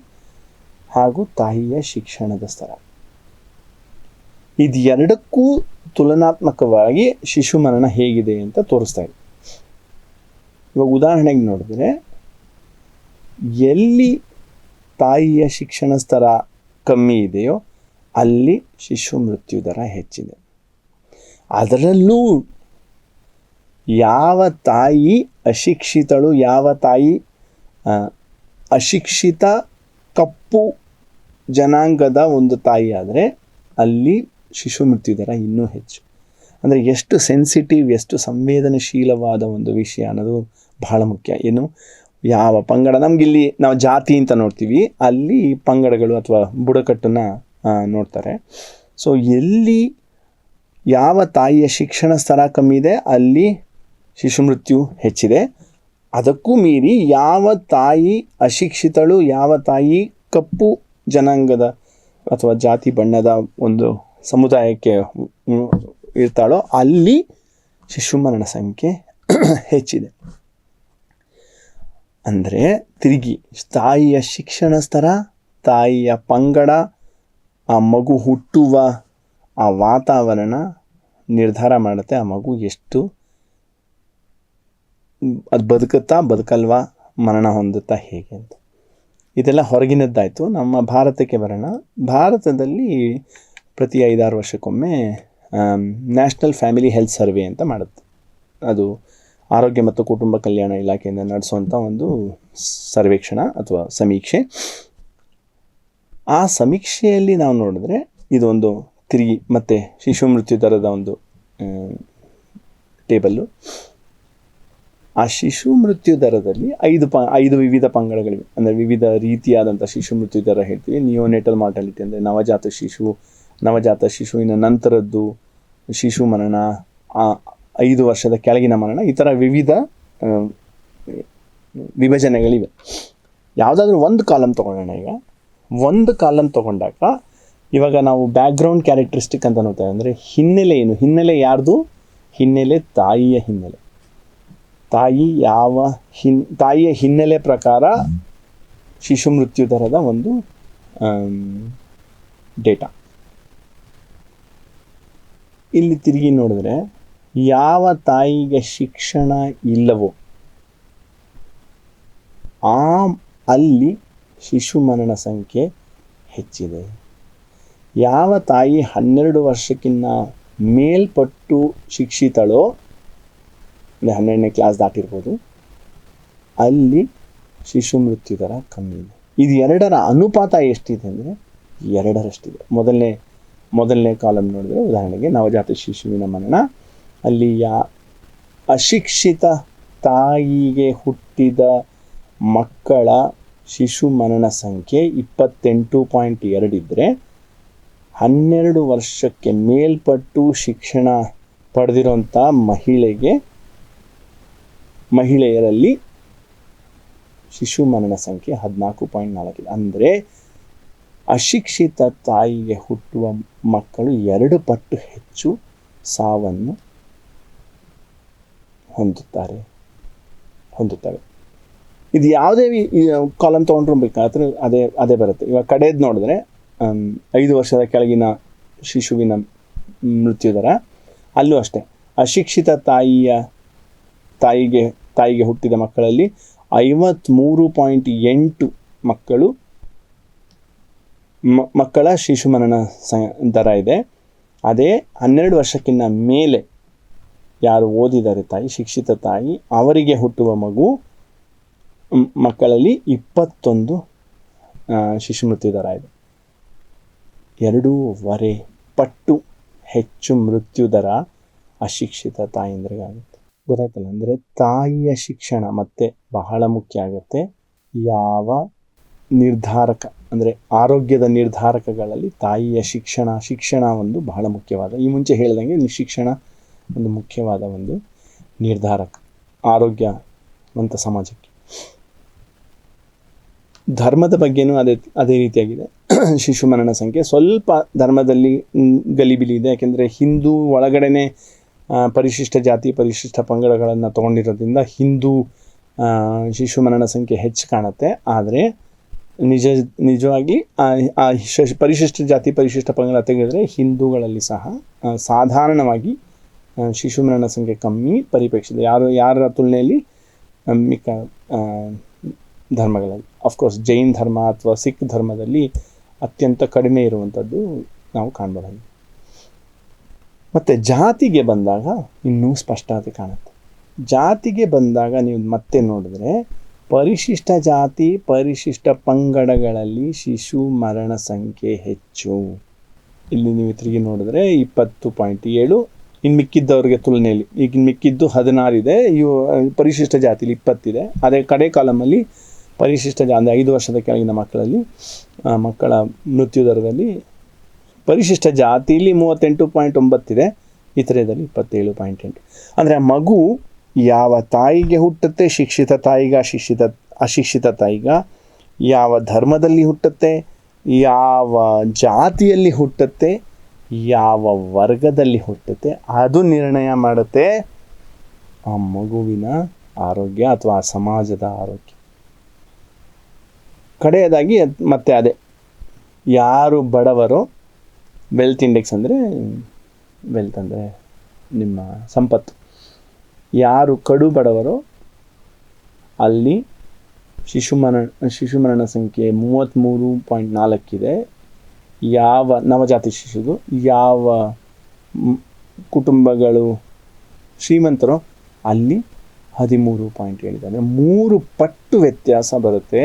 ಹಾಗೂ ತಾಯಿಯ ಶಿಕ್ಷಣದ ಸ್ತರ. ಇದು 2ಕ್ಕೂ ತುಲನಾತ್ಮಕವಾಗಿ ಶಿಶು ಮರಣ ಹೇಗಿದೆ ಅಂತ ತೋರಿಸ್ತಾ ಇದೆ. ಇವಾಗ ಉದಾಹರಣೆಗೆ ನೋಡಿದ್ರೆ, ಎಲ್ಲಿ ತಾಯಿಯ ಶಿಕ್ಷಣ ಸ್ತರ ಕಮ್ಮಿ ಇದೆಯೋ ಅಲ್ಲಿ ಶಿಶು ಮೃತ್ಯು ದರ ಹೆಚ್ಚಿದೆ. ಅದರಲ್ಲೂ ಯಾವ ತಾಯಿ ಅಶಿಕ್ಷಿತಳು, ಯಾವ ತಾಯಿ ಅಶಿಕ್ಷಿತ ಕಪ್ಪು ಜನಾಂಗದ ಒಂದು ತಾಯಿ ಆದರೆ ಅಲ್ಲಿ ಶಿಶು ಮೃತ್ಯು ದರ ಇನ್ನೂ ಹೆಚ್ಚು. ಅಂದರೆ ಎಷ್ಟು ಸೆನ್ಸಿಟಿವ್, ಎಷ್ಟು ಸಂವೇದನಶೀಲವಾದ ಒಂದು ವಿಷಯ ಅನ್ನೋದು ಬಹಳ ಮುಖ್ಯ. ಏನು, ಯಾವ ಪಂಗಡ, ನಮಗಿಲ್ಲಿ ನಾವು ಜಾತಿ ಅಂತ ನೋಡ್ತೀವಿ, ಅಲ್ಲಿ ಪಂಗಡಗಳು ಅಥವಾ ಬುಡಕಟ್ಟನ್ನು ನೋಡ್ತಾರೆ. ಸೊ ಎಲ್ಲಿ ಯಾವ ತಾಯಿಯ ಶಿಕ್ಷಣ ಸ್ತರ ಕಮ್ಮಿ ಇದೆ ಅಲ್ಲಿ ಶಿಶು ಮೃತ್ಯು ಹೆಚ್ಚಿದೆ. ಅದಕ್ಕೂ ಮೀರಿ ಯಾವ ತಾಯಿ ಅಶಿಕ್ಷಿತಳು, ಯಾವ ತಾಯಿ ಕಪ್ಪು ಜನಾಂಗದ ಅಥವಾ ಜಾತಿ ಬಣ್ಣದ ಒಂದು ಸಮುದಾಯಕ್ಕೆ ಇರ್ತಾಳೋ ಅಲ್ಲಿ ಶಿಶು ಮರಣ ಸಂಖ್ಯೆ ಹೆಚ್ಚಿದೆ. ಅಂದರೆ ತಿರುಗಿ ತಾಯಿಯ ಶಿಕ್ಷಣ ಸ್ತರ, ತಾಯಿಯ ಪಂಗಡ, ಆ ಮಗು ಹುಟ್ಟುವ ಆ ವಾತಾವರಣ ನಿರ್ಧಾರ ಮಾಡುತ್ತೆ ಆ ಮಗು ಎಷ್ಟು ಅದು ಬದುಕುತ್ತಾ ಬದುಕಲ್ವಾ, ಮರಣ ಹೊಂದುತ್ತಾ ಹೇಗೆ ಅಂತ. ಇದೆಲ್ಲ ಹೊರಗಿನದ್ದಾಯಿತು. ನಮ್ಮ ಭಾರತಕ್ಕೆ ಬರೋಣ. ಭಾರತದಲ್ಲಿ ಪ್ರತಿ 5-6 ವರ್ಷಕ್ಕೊಮ್ಮೆ ನ್ಯಾಷನಲ್ ಫ್ಯಾಮಿಲಿ ಹೆಲ್ತ್ ಸರ್ವೆ ಅಂತ ಮಾಡುತ್ತೆ. ಅದು ಆರೋಗ್ಯ ಮತ್ತು ಕುಟುಂಬ ಕಲ್ಯಾಣ ಇಲಾಖೆಯಿಂದ ನಡೆಸುವಂಥ ಒಂದು ಸರ್ವೇಕ್ಷಣ ಅಥವಾ ಸಮೀಕ್ಷೆ. ಆ ಸಮೀಕ್ಷೆಯಲ್ಲಿ ನಾವು ನೋಡಿದ್ರೆ ಇದೊಂದು ತಿರುಗಿ ಮತ್ತು ಶಿಶು ಮೃತ್ಯು ದರದ ಒಂದು ಟೇಬಲ್ಲು. ಆ ಶಿಶು ಮೃತ್ಯು ದರದಲ್ಲಿ 5 ವಿವಿಧ ಪಂಗಡಗಳಿವೆ. ಅಂದರೆ ವಿವಿಧ ರೀತಿಯಾದಂಥ ಶಿಶು ಮೃತ್ಯು ದರ ಹೇಳ್ತೀವಿ. ನಿಯೋನೆಟಲ್ ಮಾರ್ಟಾಲಿಟಿ ಅಂದರೆ ನವಜಾತ ಶಿಶುವಿನ ನಂತರದ್ದು ಶಿಶು ಮರಣ, 5 ವರ್ಷದ ಕೆಳಗಿನ ಮರಣ, ಈ ಥರ ವಿವಿಧ ವಿಭಜನೆಗಳಿವೆ. ಯಾವುದಾದ್ರೂ ಒಂದು ಕಾಲಮ್ ತೊಗೊಳ್ಳೋಣ. ಈಗ ಒಂದು ಕಾಲಮ್ ತೊಗೊಂಡಾಗ ಇವಾಗ ನಾವು ಬ್ಯಾಕ್ಗ್ರೌಂಡ್ ಕ್ಯಾರೆಕ್ಟರಿಸ್ಟಿಕ್ ಅಂತ ನೋಡ್ತೇವೆ. ಅಂದರೆ ಹಿನ್ನೆಲೆ ಏನು? ಹಿನ್ನೆಲೆ ಯಾರ್ದು? ಹಿನ್ನೆಲೆ ತಾಯಿಯ ಹಿನ್ನೆಲೆ. ತಾಯಿಯ ಹಿನ್ನೆಲೆ ಪ್ರಕಾರ ಶಿಶು ಮೃತ್ಯು ದರದ ಒಂದು ಡೇಟಾ. ಇಲ್ಲಿ ತಿರುಗಿ ನೋಡಿದ್ರೆ ಯಾವ ತಾಯಿಗೆ ಶಿಕ್ಷಣ ಇಲ್ಲವೋ ಅಲ್ಲಿ ಶಿಶು ಮರಣ ಸಂಖ್ಯೆ ಹೆಚ್ಚಿದೆ. ಯಾವ ತಾಯಿ 12 ವರ್ಷಕ್ಕಿಂತ ಮೇಲ್ಪಟ್ಟು ಶಿಕ್ಷಿತಳೋ, ಅಂದರೆ 12ನೇ ಕ್ಲಾಸ್ ದಾಟಿರ್ಬೋದು, ಅಲ್ಲಿ ಶಿಶು ಮೃತ್ಯು ದರ ಕಮ್ಮಿ ಇದೆ. ಇದು 2ರ ಅನುಪಾತ ಎಷ್ಟಿದೆ ಅಂದರೆ 2ರಷ್ಟಿದೆ. ಮೊದಲನೇ ಕಾಲಮ್ ನೋಡಿದ್ರೆ ಉದಾಹರಣೆಗೆ ನವಜಾತ ಶಿಶುವಿನ ಮರಣ, ಅಲ್ಲಿ ಅಶಿಕ್ಷಿತ ತಾಯಿಗೆ ಹುಟ್ಟಿದ ಮಕ್ಕಳ ಶಿಶು ಮರಣ ಸಂಖ್ಯೆ 28.2 ಇದ್ದರೆ 12 ವರ್ಷಕ್ಕೆ ಮೇಲ್ಪಟ್ಟು ಶಿಕ್ಷಣ ಪಡೆದಿರೋಂಥ ಮಹಿಳೆಯರಲ್ಲಿ ಶಿಶು ಮರಣ ಸಂಖ್ಯೆ 14.4 ಇದೆ. ಅಂದರೆ ಅಶಿಕ್ಷಿತ ತಾಯಿಗೆ ಹುಟ್ಟುವ ಮಕ್ಕಳು 2 ಪಟ್ಟು ಹೆಚ್ಚು ಸಾವನ್ನು ಹೊಂದುತ್ತವೆ. ಇದು ಯಾವುದೇ ಕಾಲಮ್ ತೊಗೊಂಡ್ರೂ ಬೇಕಾದ್ರೆ ಅದೇ ಬರುತ್ತೆ. ಇವಾಗ ಕಡೆಯದು ನೋಡಿದ್ರೆ 5 ವರ್ಷದ ಕೆಳಗಿನ ಶಿಶುವಿನ ಮೃತ್ಯು ದರ, ಅಲ್ಲೂ ಅಷ್ಟೇ ಅಶಿಕ್ಷಿತ ತಾಯಿಗೆ ಹುಟ್ಟಿದ ಮಕ್ಕಳಲ್ಲಿ 53.8 ಮಕ್ಕಳ ಶಿಶು ಮರಣ ದರ ಇದೆ. ಅದೇ 12 ವರ್ಷಕ್ಕಿಂತ ಮೇಲೆ ಯಾರು ಓದಿದ್ದಾರೆ ಶಿಕ್ಷಿತ ತಾಯಿ, ಅವರಿಗೆ ಹುಟ್ಟುವ ಮಕ್ಕಳಲ್ಲಿ 21 ಶಿಶು ಮೃತ್ಯು ದರ ಇದೆ. 2.5 ಪಟ್ಟು ಹೆಚ್ಚು ಮೃತ್ಯು ದರ ಅಶಿಕ್ಷಿತ ತಾಯಂದ್ರಿಗಾಗುತ್ತೆ. ಗೊತ್ತಾಯ್ತಲ್ಲ? ಅಂದರೆ ತಾಯಿಯ ಶಿಕ್ಷಣ ಮತ್ತೆ ಬಹಳ ಮುಖ್ಯ ಆಗುತ್ತೆ. ಯಾವ ನಿರ್ಧಾರಕ ಅಂದರೆ ಆರೋಗ್ಯದ ನಿರ್ಧಾರಕಗಳಲ್ಲಿ ತಾಯಿಯ ಶಿಕ್ಷಣ ಒಂದು ಬಹಳ ಮುಖ್ಯವಾದ, ಈ ಮುಂಚೆ ಹೇಳಿದಂಗೆ ಶಿಕ್ಷಣ ಒಂದು ಮುಖ್ಯವಾದ ಒಂದು ನಿರ್ಧಾರಕ ಆರೋಗ್ಯವಂತ ಸಮಾಜಕ್ಕೆ. ಧರ್ಮದ ಬಗ್ಗೆನೂ ಅದೇ ರೀತಿಯಾಗಿದೆ. ಶಿಶು ಮರಣ ಸಂಖ್ಯೆ ಸ್ವಲ್ಪ ಧರ್ಮದಲ್ಲಿ ಗಲಿಬಿಲಿ ಇದೆ. ಯಾಕೆಂದರೆ ಹಿಂದೂ ಒಳಗಡೆನೆ ಪರಿಶಿಷ್ಟ ಜಾತಿ ಪರಿಶಿಷ್ಟ ಪಂಗಡಗಳನ್ನು ತೊಗೊಂಡಿರೋದ್ರಿಂದ ಹಿಂದೂ ಶಿಶು ಮರಣ ಸಂಖ್ಯೆ ಹೆಚ್ಚು ಕಾಣುತ್ತೆ. ಆದರೆ ನಿಜವಾಗಿ ಪರಿಶಿಷ್ಟ ಜಾತಿ ಪರಿಶಿಷ್ಟ ಪಂಗಡ ತೆಗೆದರೆ ಹಿಂದೂಗಳಲ್ಲಿ ಸಹ ಸಾಧಾರಣವಾಗಿ ಶಿಶು ಮರಣ ಸಂಖ್ಯೆ ಕಮ್ಮಿ ಪರಿಪೇಕ್ಷಿದೆ ಯಾರ ತುಲನೆಯಲ್ಲಿ ಮಿಕ್ಕ ಧರ್ಮಗಳಲ್ಲಿ. ಅಫ್ಕೋರ್ಸ್ ಜೈನ್ ಧರ್ಮ ಅಥವಾ ಸಿಖ್ ಧರ್ಮದಲ್ಲಿ ಅತ್ಯಂತ ಕಡಿಮೆ ಇರುವಂಥದ್ದು ನಾವು ಕಾಣಬಹುದಾಗಿದೆ. ಮತ್ತು ಜಾತಿಗೆ ಬಂದಾಗ ಇನ್ನೂ ಸ್ಪಷ್ಟತೆ ಕಾಣುತ್ತೆ. ಜಾತಿಗೆ ಬಂದಾಗ ನೀವು ಮತ್ತೆ ನೋಡಿದ್ರೆ ಪರಿಶಿಷ್ಟ ಜಾತಿ ಪರಿಶಿಷ್ಟ ಪಂಗಡಗಳಲ್ಲಿ ಶಿಶು ಮರಣ ಸಂಖ್ಯೆ ಹೆಚ್ಚು. ಇಲ್ಲಿ ನೀವು ತಿರುಗಿ ನೋಡಿದ್ರೆ 20.7, ಇನ್ನು ಮಿಕ್ಕಿದ್ದವ್ರಿಗೆ ತುಲನೆಯಲ್ಲಿ ಈಗ ಮಿಕ್ಕಿದ್ದು 16 ಇದೆ. ಇವು ಪರಿಶಿಷ್ಟ ಜಾತಿಲಿ 20 ಇದೆ. ಅದೇ ಕಡೆ ಕಾಲಮಲ್ಲಿ ಪರಿಶಿಷ್ಟ ಅಂದರೆ 5 ವರ್ಷದ ಕೆಳಗಿನ ಮಕ್ಕಳ ಮೃತ್ಯು ದರದಲ್ಲಿ ಪರಿಶಿಷ್ಟ ಜಾತಿಲಿ 38.9 ಇದೆ, ಇತರೆಯಲ್ಲಿ 27.8. ಅಂದರೆ ಆ ಮಗು ಯಾವ ತಾಯಿಗೆ ಹುಟ್ಟುತ್ತೆ, ಶಿಕ್ಷಿತ ತಾಯಿಗ ಅಶಿಕ್ಷಿತ ತಾಯಿಗ, ಯಾವ ಧರ್ಮದಲ್ಲಿ ಹುಟ್ಟುತ್ತೆ, ಯಾವ ಜಾತಿಯಲ್ಲಿ ಹುಟ್ಟುತ್ತೆ, ಯಾವ ವರ್ಗದಲ್ಲಿ ಹುಟ್ಟುತ್ತೆ, ಅದು ನಿರ್ಣಯ ಮಾಡುತ್ತೆ ಆ ಮಗುವಿನ ಆರೋಗ್ಯ ಅಥವಾ ಆ ಸಮಾಜದ ಆರೋಗ್ಯ. ಕಡೆಯದಾಗಿ ಮತ್ತೆ ಅದೇ ಯಾರು ಬಡವರೋ, ವೆಲ್ತ್ ಇಂಡೆಕ್ಸ್ ಅಂದರೆ ವೆಲ್ತ್ ಅಂದರೆ ನಿಮ್ಮ ಸಂಪತ್ತು, ಯಾರು ಕಡು ಬಡವರೋ ಅಲ್ಲಿ ಶಿಶು ಮರಣ ಸಂಖ್ಯೆ 33.4 ಇದೆ. ಯಾವ ನವಜಾತ ಶಿಶುದು, ಯಾವ ಕುಟುಂಬಗಳು ಶ್ರೀಮಂತರೋ ಅಲ್ಲಿ 13.7 ಇದೆ. ಅಂದರೆ 3 ಪಟ್ಟು ವ್ಯತ್ಯಾಸ ಬರುತ್ತೆ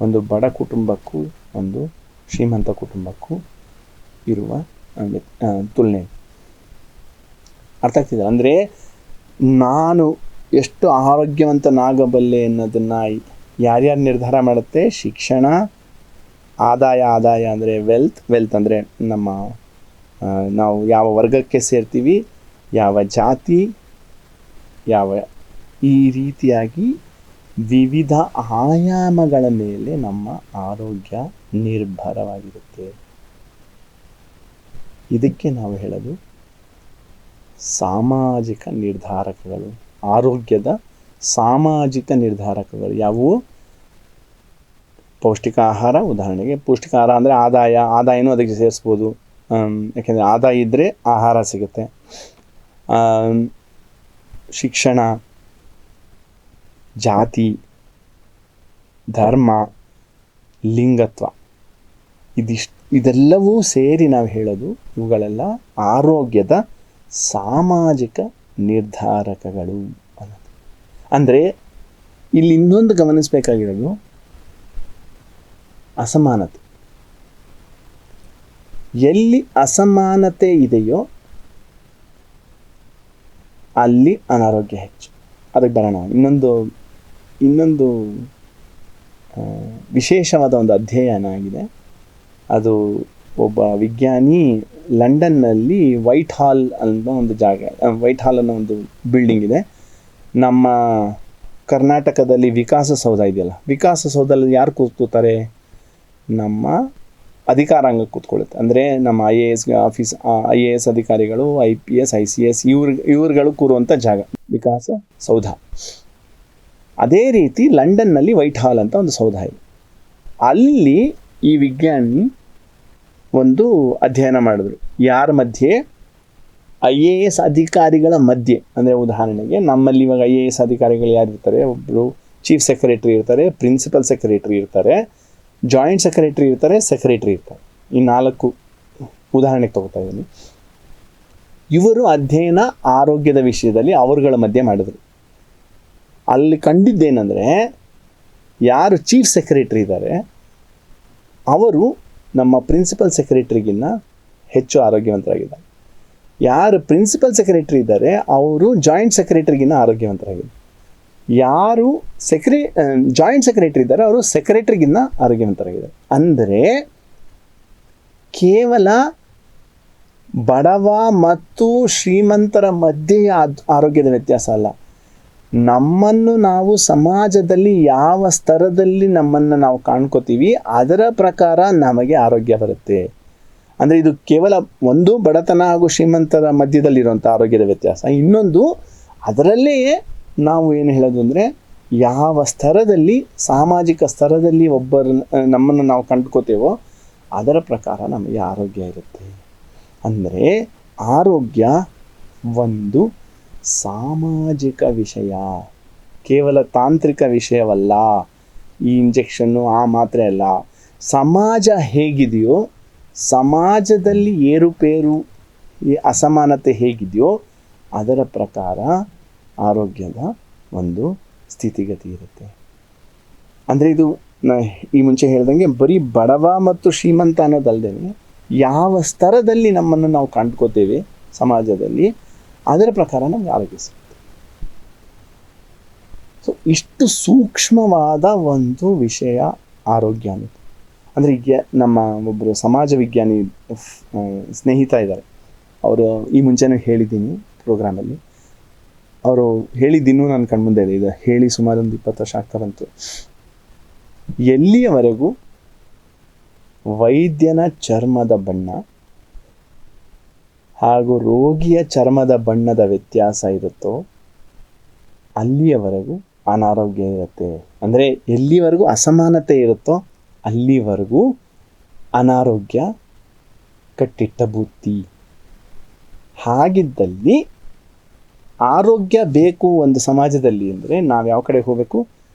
ಒಂದು ಬಡ ಕುಟುಂಬಕ್ಕೂ ಒಂದು ಶ್ರೀಮಂತ ಕುಟುಂಬಕ್ಕೂ ಇರುವ ತುಲನೆ. ಅರ್ಥ ಆಗ್ತಿದೆ? ಅಂದರೆ ನಾನು ಎಷ್ಟು ಆರೋಗ್ಯವಂತನಾಗಬಲ್ಲೆ ಅನ್ನೋದನ್ನು ಯಾರ್ಯಾರು ನಿರ್ಧಾರ ಮಾಡುತ್ತೆ? ಶಿಕ್ಷಣ, ಆದಾಯ ಅಂದರೆ ವೆಲ್ತ್ ಅಂದರೆ ನಾವು ಯಾವ ವರ್ಗಕ್ಕೆ ಸೇರ್ತೀವಿ, ಯಾವ ಜಾತಿ, ಈ ರೀತಿಯಾಗಿ ವಿವಿಧ ಆಯಾಮಗಳ ಮೇಲೆ ನಮ್ಮ ಆರೋಗ್ಯ ನಿರ್ಭರವಾಗಿರುತ್ತೆ. ಇದಕ್ಕೆ ನಾವು ಹೇಳೋದು ಸಾಮಾಜಿಕ ನಿರ್ಧಾರಕಗಳು. ಆರೋಗ್ಯದ ಸಾಮಾಜಿಕ ನಿರ್ಧಾರಕಗಳು ಯಾವುವು? ಪೌಷ್ಟಿಕ ಆಹಾರ. ಉದಾಹರಣೆಗೆ ಪೌಷ್ಟಿಕ ಆಹಾರ ಅಂದರೆ ಆದಾಯನೂ ಅದಕ್ಕೆ ಸೇರಿಸ್ಬೋದು. ಯಾಕೆಂದರೆ ಆದಾಯ ಇದ್ದರೆ ಆಹಾರ ಸಿಗುತ್ತೆ. ಶಿಕ್ಷಣ, ಜಾತಿ, ಧರ್ಮ, ಲಿಂಗತ್ವ, ಇದೆಲ್ಲವೂ ಸೇರಿ ನಾವು ಹೇಳೋದು ಇವುಗಳೆಲ್ಲ ಆರೋಗ್ಯದ ಸಾಮಾಜಿಕ ನಿರ್ಧಾರಕಗಳು ಅನ್ನೋದು. ಅಂದರೆ ಇಲ್ಲಿ ಇನ್ನೊಂದು ಗಮನಿಸಬೇಕಾಗಿರೋದು ಅಸಮಾನತೆ. ಎಲ್ಲಿ ಅಸಮಾನತೆ ಇದೆಯೋ ಅಲ್ಲಿ ಅನಾರೋಗ್ಯ ಹೆಚ್ಚು. ಅದಕ್ಕೆ ಬರೋಣ. ಇನ್ನೊಂದು ವಿಶೇಷವಾದ ಒಂದು ಅಧ್ಯಯನ ಆಗಿದೆ. ಅದು ಒಬ್ಬ ವಿಜ್ಞಾನಿ ಲಂಡನ್ನಲ್ಲಿ ವೈಟ್ ಹಾಲ್ ಅನ್ನೋ ಒಂದು ಬಿಲ್ಡಿಂಗ್ ಇದೆ. ನಮ್ಮ ಕರ್ನಾಟಕದಲ್ಲಿ ವಿಕಾಸಸೌಧ ಇದೆಯಲ್ಲ, ವಿಕಾಸಸೌಧದಲ್ಲಿ ಯಾರು ಕೂತ್ಕೋತಾರೆ? ನಮ್ಮ ಅಧಿಕಾರಾಂಗ ಕೂತ್ಕೊಳ್ಳುತ್ತೆ. ಅಂದರೆ ನಮ್ಮ IAS ಅಧಿಕಾರಿಗಳು, IPS, ICS ಇವ್ರುಗಳು ಕೂರುವಂಥ ಜಾಗ ವಿಕಾಸಸೌಧ. ಅದೇ ರೀತಿ ಲಂಡನ್ನಲ್ಲಿ ವೈಟ್ ಹಾಲ್ ಅಂತ ಒಂದು ಸೌಧ ಇದೆ. ಅಲ್ಲಿ ಈ ವಿಜ್ಞಾನಿ ಒಂದು ಅಧ್ಯಯನ ಮಾಡಿದ್ರು. ಯಾರ ಮಧ್ಯೆ? IAS ಅಧಿಕಾರಿಗಳ ಮಧ್ಯೆ. ಅಂದರೆ ಉದಾಹರಣೆಗೆ ನಮ್ಮಲ್ಲಿ ಇವಾಗ IAS ಅಧಿಕಾರಿಗಳು ಯಾರಿರ್ತಾರೆ? ಒಬ್ಬರು ಚೀಫ್ ಸೆಕ್ರೆಟರಿ ಇರ್ತಾರೆ, ಪ್ರಿನ್ಸಿಪಲ್ ಸೆಕ್ರೆಟರಿ ಇರ್ತಾರೆ, ಜಾಯಿಂಟ್ ಸೆಕ್ರೆಟರಿ ಇರ್ತಾರೆ, ಸೆಕ್ರೆಟರಿ ಇರ್ತಾರೆ. ಈ 4 ಉದಾಹರಣೆಗೆ ತಗೋತಾ ಇದ್ದೀನಿ. ಇವರು ಅಧ್ಯಯನ ಆರೋಗ್ಯದ ವಿಷಯದಲ್ಲಿ ಅವರುಗಳ ಮಧ್ಯೆ ಮಾಡಿದ್ರು. ಅಲ್ಲಿ ಕಂಡಿದ್ದೇನೆಂದರೆ, ಯಾರು ಚೀಫ್ ಸೆಕ್ರೆಟರಿ ಇದ್ದಾರೆ ಅವರು ನಮ್ಮ ಪ್ರಿನ್ಸಿಪಲ್ ಸೆಕ್ರೆಟರಿಗಿನ್ನ ಹೆಚ್ಚು ಆರೋಗ್ಯವಂತರಾಗಿದ್ದಾರೆ. ಯಾರು ಪ್ರಿನ್ಸಿಪಲ್ ಸೆಕ್ರೆಟರಿ ಇದ್ದಾರೆ ಅವರು ಜಾಯಿಂಟ್ ಸೆಕ್ರೆಟರಿಗಿನ್ನ ಆರೋಗ್ಯವಂತರಾಗಿದ್ದಾರೆ. ಯಾರು ಜಾಯಿಂಟ್ ಸೆಕ್ರೆಟರಿ ಇದ್ದಾರೆ ಅವರು ಸೆಕ್ರೆಟರಿಗಿನ್ನ ಆರೋಗ್ಯವಂತರಾಗಿದ್ದಾರೆ. ಅಂದರೆ ಕೇವಲ ಬಡವ ಮತ್ತು ಶ್ರೀಮಂತರ ಮಧ್ಯೆ ಆರೋಗ್ಯದ ವ್ಯತ್ಯಾಸ ಅಲ್ಲ. ನಮ್ಮನ್ನು ನಾವು ಸಮಾಜದಲ್ಲಿ ಯಾವ ಸ್ತರದಲ್ಲಿ ನಮ್ಮನ್ನು ನಾವು ಕಾಣ್ಕೋತೀವಿ ಅದರ ಪ್ರಕಾರ ನಮಗೆ ಆರೋಗ್ಯ ಬರುತ್ತೆ. ಅಂದರೆ ಇದು ಕೇವಲ ಒಂದು ಬಡತನ ಹಾಗೂ ಶ್ರೀಮಂತರ ಮಧ್ಯದಲ್ಲಿರುವಂಥ ಆರೋಗ್ಯದ ವ್ಯತ್ಯಾಸ. ಇನ್ನೊಂದು ಅದರಲ್ಲೇ ನಾವು ಏನು ಹೇಳೋದು ಅಂದರೆ, ಯಾವ ಸ್ತರದಲ್ಲಿ ಸಾಮಾಜಿಕ ಸ್ತರದಲ್ಲಿ ನಮ್ಮನ್ನು ನಾವು ಕಂಡುಕೋತೇವೋ ಅದರ ಪ್ರಕಾರ ನಮಗೆ ಆರೋಗ್ಯ ಇರುತ್ತೆ. ಅಂದರೆ ಆರೋಗ್ಯ ಒಂದು ಸಾಮಾಜಿಕ ವಿಷಯ, ಕೇವಲ ತಾಂತ್ರಿಕ ವಿಷಯವಲ್ಲ. ಈ ಇಂಜೆಕ್ಷನ್ನು ಆ ಮಾತ್ರೆ ಅಲ್ಲ. ಸಮಾಜ ಹೇಗಿದೆಯೋ, ಸಮಾಜದಲ್ಲಿ ಏರುಪೇರು, ಈ ಅಸಮಾನತೆ ಹೇಗಿದೆಯೋ ಅದರ ಪ್ರಕಾರ ಆರೋಗ್ಯದ ಒಂದು ಸ್ಥಿತಿಗತಿ ಇರುತ್ತೆ. ಅಂದರೆ ಇದು ಈ ಮುಂಚೆ ಹೇಳ್ದಂಗೆ ಬರೀ ಬಡವ ಮತ್ತು ಶ್ರೀಮಂತ ಅನ್ನೋದಲ್ಲದೆ ಯಾವ ಸ್ತರದಲ್ಲಿ ನಮ್ಮನ್ನು ನಾವು ಕಂಡುಕೋತೇವೆ ಸಮಾಜದಲ್ಲಿ ಅದರ ಪ್ರಕಾರ ನಮಗೆ ಆರೋಗ್ಯ ಸಿಗುತ್ತೆ. ಸೊ ಇಷ್ಟು ಸೂಕ್ಷ್ಮವಾದ ಒಂದು ವಿಷಯ ಆರೋಗ್ಯ ಅನ್ನೋದು. ಅಂದರೆ ಈಗ ನಮ್ಮ ಒಬ್ಬರು ಸಮಾಜ ವಿಜ್ಞಾನಿ ಸ್ನೇಹಿತ ಇದ್ದಾರೆ. ಅವರು ಈ ಮುಂಚೆನೂ ಹೇಳಿದ್ದೀನಿ ಪ್ರೋಗ್ರಾಮಲ್ಲಿ. ಅವರು ಹೇಳಿದ್ದೀನೂ ನನ್ನ ಕಣ್ಮುಂದೆ ಇದೆ. ಇದು ಹೇಳಿ ಸುಮಾರು ಒಂದು 20 ವರ್ಷ ಆಗ್ತಾರಂತು. ಎಲ್ಲಿಯವರೆಗೂ ವೈದ್ಯನ ಚರ್ಮದ ಬಣ್ಣ ಹಾಗೂ ರೋಗಿಯ ಚರ್ಮದ ಬಣ್ಣದ ವ್ಯತ್ಯಾಸ ಇರುತ್ತೋ ಅಲ್ಲಿಯವರೆಗೂ ಅನಾರೋಗ್ಯ ಇರುತ್ತೆ. ಅಂದರೆ ಎಲ್ಲಿವರೆಗೂ ಅಸಮಾನತೆ ಇರುತ್ತೋ ಅಲ್ಲಿವರೆಗೂ ಅನಾರೋಗ್ಯ, ಕಟ್ಟಿಟ್ಟ ಬುತ್ತಿ. ಹಾಗಿದ್ದಲ್ಲಿ ಆರೋಗ್ಯ ಬೇಕು ಒಂದು ಸಮಾಜದಲ್ಲಿ ಅಂದರೆ ನಾವು ಯಾವ ಕಡೆ ಹೋಗಬೇಕು?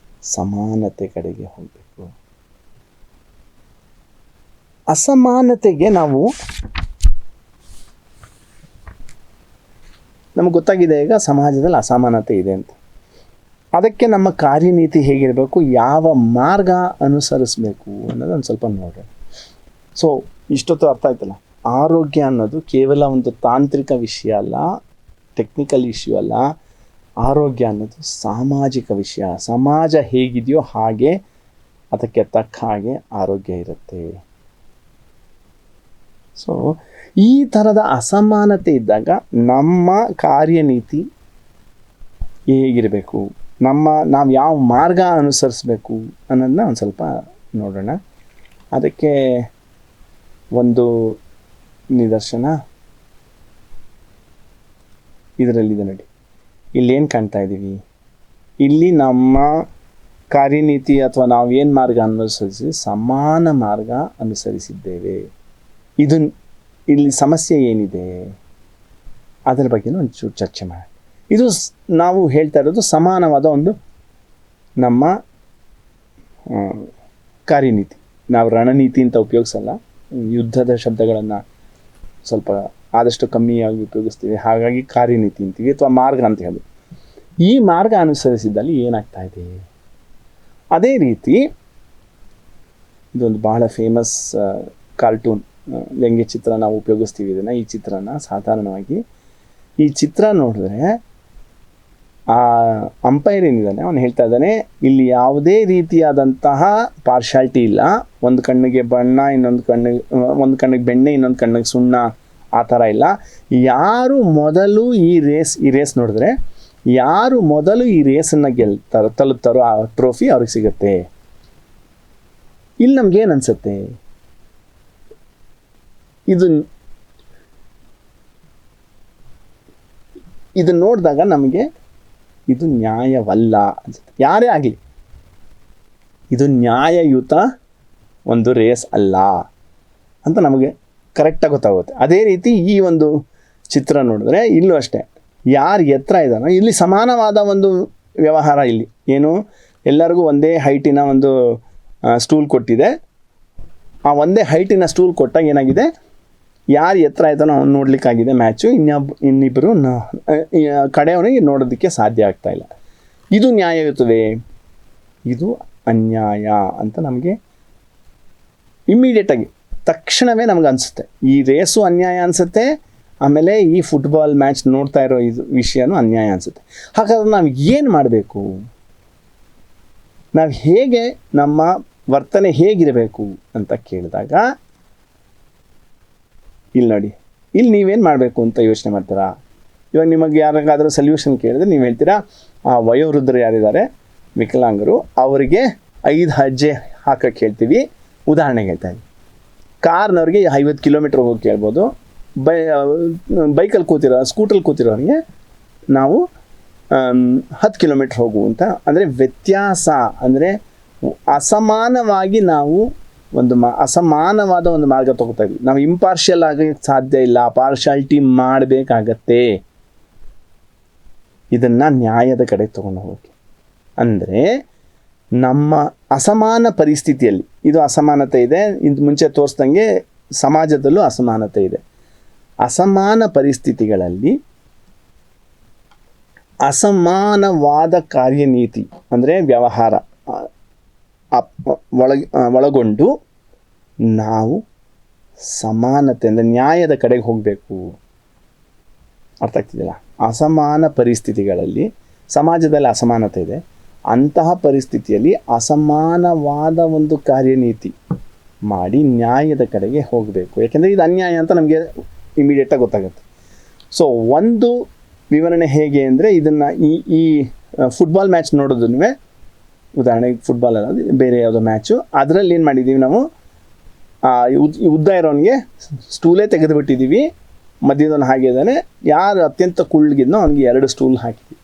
ಸಮಾನತೆ ಕಡೆಗೆ ಹೋಗಬೇಕು. ಅಸಮಾನತೆಗೆ ನಮಗೆ ಗೊತ್ತಾಗಿದೆ ಈಗ ಸಮಾಜದಲ್ಲಿ ಅಸಮಾನತೆ ಇದೆ ಅಂತ. ಅದಕ್ಕೆ ನಮ್ಮ ಕಾರ್ಯನೀತಿ ಹೇಗಿರಬೇಕು, ಯಾವ ಮಾರ್ಗ ಅನುಸರಿಸಬೇಕು ಅನ್ನೋದೊಂದು ಸ್ವಲ್ಪ ನೋಡೋಣ. ಸೊ ಇಷ್ಟೊತ್ತು ಅರ್ಥ ಆಯ್ತಲ್ಲ, ಆರೋಗ್ಯ ಅನ್ನೋದು ಕೇವಲ ಒಂದು ತಾಂತ್ರಿಕ ವಿಷಯ ಅಲ್ಲ, ಟೆಕ್ನಿಕಲ್ ಇಶ್ಯೂ ಅಲ್ಲ. ಆರೋಗ್ಯ ಅನ್ನೋದು ಸಾಮಾಜಿಕ ವಿಷಯ. ಸಮಾಜ ಹೇಗಿದೆಯೋ ಹಾಗೆ ಅದಕ್ಕೆ ತಕ್ಕ ಹಾಗೆ ಆರೋಗ್ಯ ಇರುತ್ತೆ. ಸೊ ಈ ಥರದ ಅಸಮಾನತೆ ಇದ್ದಾಗ ನಮ್ಮ ಕಾರ್ಯನೀತಿ ಹೇಗಿರಬೇಕು, ನಾವು ಯಾವ ಮಾರ್ಗ ಅನುಸರಿಸಬೇಕು ಅನ್ನೋದನ್ನ ಒಂದು ಸ್ವಲ್ಪ ನೋಡೋಣ. ಅದಕ್ಕೆ ಒಂದು ನಿದರ್ಶನ ಇದರಲ್ಲಿದೆ ನೋಡಿ. ಇಲ್ಲೇನು ಕಾಣ್ತಾ ಇದ್ದೀವಿ, ಇಲ್ಲಿ ನಮ್ಮ ಕಾರ್ಯನೀತಿ ಅಥವಾ ನಾವು ಏನು ಮಾರ್ಗ ಅನುಸರಿಸಿ ಸಮಾನ ಮಾರ್ಗ ಅನುಸರಿಸಿದ್ದೇವೆ. ಇಲ್ಲಿ ಸಮಸ್ಯೆ ಏನಿದೆ ಅದರ ಬಗ್ಗೆನೂ ಒಂಚೂರು ಚರ್ಚೆ ಮಾಡಿ. ಇದು ನಾವು ಹೇಳ್ತಾ ಇರೋದು ಸಮಾನವಾದ ಒಂದು ನಮ್ಮ ಕಾರ್ಯನೀತಿ. ನಾವು ರಣನೀತಿ ಅಂತ ಉಪಯೋಗಿಸಲ್ಲ, ಯುದ್ಧದ ಶಬ್ದಗಳನ್ನು ಸ್ವಲ್ಪ ಆದಷ್ಟು ಕಮ್ಮಿಯಾಗಿ ಉಪಯೋಗಿಸ್ತೀವಿ. ಹಾಗಾಗಿ ಕಾರ್ಯನೀತಿ ಅಂತೀವಿ ಅಥವಾ ಮಾರ್ಗ ಅಂತ ಹೇಳಿ. ಈ ಮಾರ್ಗ ಅನುಸರಿಸಿದ್ದಲ್ಲಿ ಏನಾಗ್ತಾ ಇದೆ? ಅದೇ ರೀತಿ ಇದೊಂದು ಬಹಳ ಫೇಮಸ್ ಕಾರ್ಟೂನ್ ವ್ಯಂಗ್ಯ ಚಿತ್ರ ನಾವು ಉಪಯೋಗಿಸ್ತೀವಿ ಇದನ್ನು. ಈ ಚಿತ್ರನ ಸಾಧಾರಣವಾಗಿ ಈ ಚಿತ್ರ ನೋಡಿದ್ರೆ ಆ ಅಂಪೈರ್ ಏನಿದ್ದಾನೆ ಅವನು ಹೇಳ್ತಾ ಇದ್ದಾನೆ, ಇಲ್ಲಿ ಯಾವುದೇ ರೀತಿಯಾದಂತಹ ಪಾರ್ಶಾಲಿಟಿ ಇಲ್ಲ. ಒಂದು ಕಣ್ಣಿಗೆ ಬಣ್ಣ, ಒಂದು ಕಣ್ಣಿಗೆ ಬೆಣ್ಣೆ, ಇನ್ನೊಂದು ಕಣ್ಣಿಗೆ ಸುಣ್ಣ, ಆ ಥರ ಇಲ್ಲ. ಯಾರು ಮೊದಲು ಈ ರೇಸ್ ನೋಡಿದ್ರೆ ಯಾರು ಮೊದಲು ಈ ರೇಸನ್ನು ತಲುಪ್ತಾರೋ ಆ ಟ್ರೋಫಿ ಅವ್ರಿಗೆ ಸಿಗುತ್ತೆ. ಇಲ್ಲಿ ನಮ್ಗೇನು ಅನಿಸುತ್ತೆ, ಇದು ನೋಡಿದಾಗ ನಮಗೆ ಇದು ನ್ಯಾಯವಲ್ಲ ಅನ್ಸುತ್ತೆ. ಯಾರೇ ಆಗಲಿ ಇದು ನ್ಯಾಯಯುತ ಒಂದು ರೇಸ್ ಅಲ್ಲ ಅಂತ ನಮಗೆ ಕರೆಕ್ಟಾಗಿ ಗೊತ್ತಾಗುತ್ತೆ. ಅದೇ ರೀತಿ ಈ ಒಂದು ಚಿತ್ರ ನೋಡಿದ್ರೆ ಇಲ್ಲೂ ಅಷ್ಟೇ, ಯಾರು ಎತ್ತರ ಇದ್ದಾನೋ ಇಲ್ಲಿ ಸಮಾನವಾದ ಒಂದು ವ್ಯವಹಾರ. ಇಲ್ಲಿ ಏನು, ಎಲ್ಲರಿಗೂ ಒಂದೇ ಹೈಟಿನ ಒಂದು ಸ್ಟೂಲ್ ಕೊಟ್ಟಿದೆ. ಆ ಒಂದೇ ಹೈಟಿನ ಸ್ಟೂಲ್ ಕೊಟ್ಟಾಗ ಏನಾಗಿದೆ, ಯಾರು ಎತ್ತರ ಆಯ್ತಾನೋ ಅವ್ನು ನೋಡ್ಲಿಕ್ಕಾಗಿದೆ ಮ್ಯಾಚು. ಇನ್ನಿಬ್ಬರು ಕಡೆಯವನಿಗೆ ನೋಡೋದಕ್ಕೆ ಸಾಧ್ಯ ಆಗ್ತಾ ಇಲ್ಲ. ಇದು ನ್ಯಾಯಯುತವೇ? ಇದು ಅನ್ಯಾಯ ಅಂತ ನಮಗೆ ಇಮ್ಮಿಡಿಯೇಟಾಗಿ ತಕ್ಷಣವೇ ನಮ್ಗೆ ಅನಿಸುತ್ತೆ. ಈ ರೇಸು ಅನ್ಯಾಯ ಅನಿಸುತ್ತೆ, ಆಮೇಲೆ ಈ ಫುಟ್ಬಾಲ್ ಮ್ಯಾಚ್ ನೋಡ್ತಾ ಇರೋ ಇದು ವಿಷಯನೂ ಅನ್ಯಾಯ ಅನಿಸುತ್ತೆ. ಹಾಗಾದ್ರೆ ನಾವು ಏನು ಮಾಡಬೇಕು? ನಾವು ಹೇಗೆ, ನಮ್ಮ ವರ್ತನೆ ಹೇಗಿರಬೇಕು ಅಂತ ಕೇಳಿದಾಗ ಇಲ್ಲಿ ನೋಡಿ, ಇಲ್ಲಿ ನೀವೇನು ಮಾಡಬೇಕು ಅಂತ ಯೋಚನೆ ಮಾಡ್ತೀರಾ? ಇವಾಗ ನಿಮಗೆ ಯಾರಿಗಾದರೂ ಸೊಲ್ಯೂಷನ್ ಕೇಳಿದ್ರೆ ನೀವು ಹೇಳ್ತೀರಾ, ಆ ವಯೋವೃದ್ಧರು ಯಾರಿದ್ದಾರೆ, ವಿಕಲಾಂಗರು, ಅವರಿಗೆ 5 ಹೆಜ್ಜೆ ಹಾಕೋಕ್ಕೆ ಹೇಳ್ತೀವಿ. ಉದಾಹರಣೆಗೆ ಹೇಳ್ತಾ ಇದ್ದೀವಿ, ಕಾರ್ನವ್ರಿಗೆ 50 ಕಿಲೋಮೀಟ್ರ್ ಹೋಗಿ ಕೇಳ್ಬೋದು. ಬೈಕಲ್ಲಿ ಸ್ಕೂಟ್ರಲ್ಲಿ ಕೂತಿರೋರಿಗೆ ನಾವು 10 ಕಿಲೋಮೀಟ್ರ್ ಹೋಗು ಅಂತ. ಅಂದರೆ ವ್ಯತ್ಯಾಸ, ಅಂದರೆ ಅಸಮಾನವಾಗಿ ನಾವು ಅಸಮಾನವಾದ ಒಂದು ಮಾರ್ಗ ತಗೋತಾ ಇದ್ವಿ. ನಾವು ಇಂಪಾರ್ಷಿಯಲ್ ಆಗೋಕ್ಕೆ ಸಾಧ್ಯ ಇಲ್ಲ, ಪಾರ್ಶಾಲಿಟಿ ಮಾಡಬೇಕಾಗತ್ತೆ. ಇದನ್ನು ನ್ಯಾಯದ ಕಡೆ ತೊಗೊಂಡು ಹೋಗೋಕ್ಕೆ ಅಂದರೆ ನಮ್ಮ ಅಸಮಾನ ಪರಿಸ್ಥಿತಿಯಲ್ಲಿ ಇದು ಅಸಮಾನತೆ ಇದೆ. ಇದು ಮುಂಚೆ ತೋರಿಸ್ದಂಗೆ ಸಮಾಜದಲ್ಲೂ ಅಸಮಾನತೆ ಇದೆ. ಅಸಮಾನ ಪರಿಸ್ಥಿತಿಗಳಲ್ಲಿ ಅಸಮಾನವಾದ ಕಾರ್ಯನೀತಿ ಅಂದರೆ ವ್ಯವಹಾರ ಒಳಗೊಂಡು ನಾವು ಸಮಾನತೆ ಅಂದರೆ ನ್ಯಾಯದ ಕಡೆಗೆ ಹೋಗಬೇಕು. ಅರ್ಥ ಆಗ್ತಿದೆಯಲ್ಲ? ಅಸಮಾನ ಪರಿಸ್ಥಿತಿಗಳಲ್ಲಿ ಸಮಾಜದಲ್ಲಿ ಅಸಮಾನತೆ ಇದೆ. ಅಂತಹ ಪರಿಸ್ಥಿತಿಯಲ್ಲಿ ಅಸಮಾನವಾದ ಒಂದು ಕಾರ್ಯನೀತಿ ಮಾಡಿ ನ್ಯಾಯದ ಕಡೆಗೆ ಹೋಗಬೇಕು. ಯಾಕೆಂದರೆ ಇದು ಅನ್ಯಾಯ ಅಂತ ನಮಗೆ ಇಮಿಡಿಯೇಟಾಗಿ ಗೊತ್ತಾಗುತ್ತೆ. ಸೊ ಒಂದು ವಿವರಣೆ ಹೇಗೆ ಅಂದರೆ, ಇದನ್ನು ಈ ಫುಟ್ಬಾಲ್ ಮ್ಯಾಚ್ ನೋಡೋದನ್ನೇ ಉದಾಹರಣೆಗೆ, ಫುಟ್ಬಾಲ್ ಅನ್ನೋದು ಬೇರೆ ಯಾವುದೋ ಮ್ಯಾಚು, ಅದರಲ್ಲಿ ಏನು ಮಾಡಿದ್ದೀವಿ ನಾವು, ಉದ್ದ ಇರೋನಿಗೆ ಸ್ಟೂಲೇ ತೆಗೆದುಬಿಟ್ಟಿದ್ದೀವಿ, ಮಧ್ಯದವನು ಹಾಗೆ ಇದ್ದಾನೆ, ಯಾರು ಅತ್ಯಂತ ಕುಳ್ಳಗಿದ್ನೋ ಅವನಿಗೆ 2 ಸ್ಟೂಲ್ ಹಾಕಿದ್ವಿ.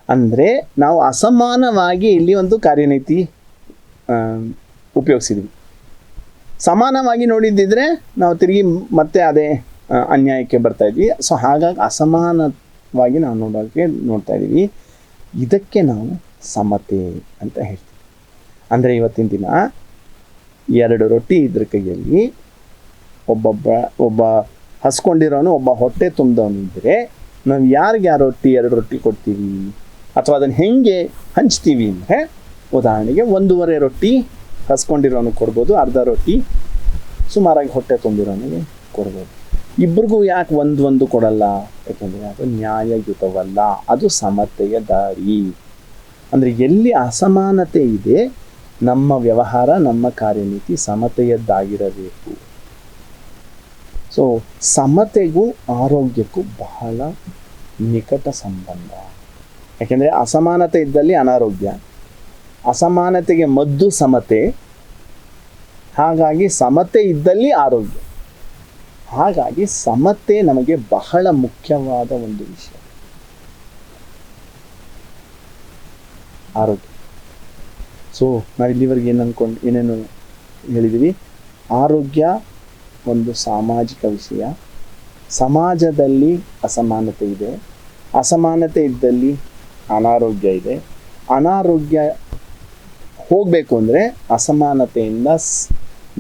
ಅಂದರೆ ನಾವು ಅಸಮಾನವಾಗಿ ಇಲ್ಲಿ ಒಂದು ಕಾರ್ಯನೀತಿ ಉಪಯೋಗಿಸಿದ್ವಿ. ಸಮಾನವಾಗಿ ನೋಡಿದ್ದಿದ್ರೆ ನಾವು ತಿರುಗಿ ಮತ್ತೆ ಅದೇ ಅನ್ಯಾಯಕ್ಕೆ ಬರ್ತಾ ಇದ್ವಿ. ಸೊ ಹಾಗಾಗಿ ಅಸಮಾನವಾಗಿ ನಾವು ನೋಡ್ತಾ ಇದ್ದೀವಿ. ಇದಕ್ಕೆ ನಾವು ಸಮತೆ ಅಂತ ಹೇಳ್ತೀವಿ. ಅಂದರೆ ಇವತ್ತಿನ ದಿನ 2 ರೊಟ್ಟಿ ಇದ್ರ ಕೈಯಲ್ಲಿ ಒಬ್ಬ ಹಸ್ಕೊಂಡಿರೋನು ಒಬ್ಬ ಹೊಟ್ಟೆ ತುಂಬಿದವನು ಇದ್ದರೆ ನಾವು ಯಾರಿಗೆ 2 ರೊಟ್ಟಿ ಕೊಡ್ತೀವಿ ಅಥವಾ ಅದನ್ನು ಹೆಂಗೆ ಹಂಚ್ತೀವಿ ಅಂದರೆ, ಉದಾಹರಣೆಗೆ 1.5 ರೊಟ್ಟಿ ಹಸ್ಕೊಂಡಿರೋನು ಕೊಡ್ಬೋದು, ಅರ್ಧ ರೊಟ್ಟಿ ಸುಮಾರಾಗಿ ಹೊಟ್ಟೆ ತುಂಬಿರೋನಿಗೆ ಕೊಡ್ಬೋದು. ಇಬ್ರಿಗೂ ಯಾಕೆ ಒಂದು ಕೊಡಲ್ಲ? ಯಾಕೆಂದರೆ ಅದು ನ್ಯಾಯಯುತವಲ್ಲ, ಅದು ಸಮತೆಯ ದಾರಿ. ಅಂದರೆ ಎಲ್ಲಿ ಅಸಮಾನತೆ ಇದೆ ನಮ್ಮ ವ್ಯವಹಾರ, ನಮ್ಮ ಕಾರ್ಯನೀತಿ ಸಮತೆಯದ್ದಾಗಿರಬೇಕು. ಸೊ ಸಮತೆಗೂ ಆರೋಗ್ಯಕ್ಕೂ ಬಹಳ ನಿಕಟ ಸಂಬಂಧ. ಯಾಕೆಂದರೆ ಅಸಮಾನತೆ ಇದ್ದಲ್ಲಿ ಅನಾರೋಗ್ಯ, ಅಸಮಾನತೆಗೆ ಮದ್ದು ಸಮತೆ, ಹಾಗಾಗಿ ಸಮತೆ ಇದ್ದಲ್ಲಿ ಆರೋಗ್ಯ. ಹಾಗಾಗಿ ಸಮತೆ ನಮಗೆ ಬಹಳ ಮುಖ್ಯವಾದ ಒಂದು ವಿಷಯ. ಆರೋಗ್ಯ. ಸೊ ನಾವು ಇಲ್ಲಿವರೆಗೆ ಏನೇನು ಹೇಳಿದ್ದೀವಿ? ಆರೋಗ್ಯ ಒಂದು ಸಾಮಾಜಿಕ ವಿಷಯ. ಸಮಾಜದಲ್ಲಿ ಅಸಮಾನತೆ ಇದೆ, ಅಸಮಾನತೆ ಇದ್ದಲ್ಲಿ ಅನಾರೋಗ್ಯ ಇದೆ. ಅನಾರೋಗ್ಯ ಹೋಗಬೇಕು ಅಂದರೆ ಅಸಮಾನತೆಯಿಂದ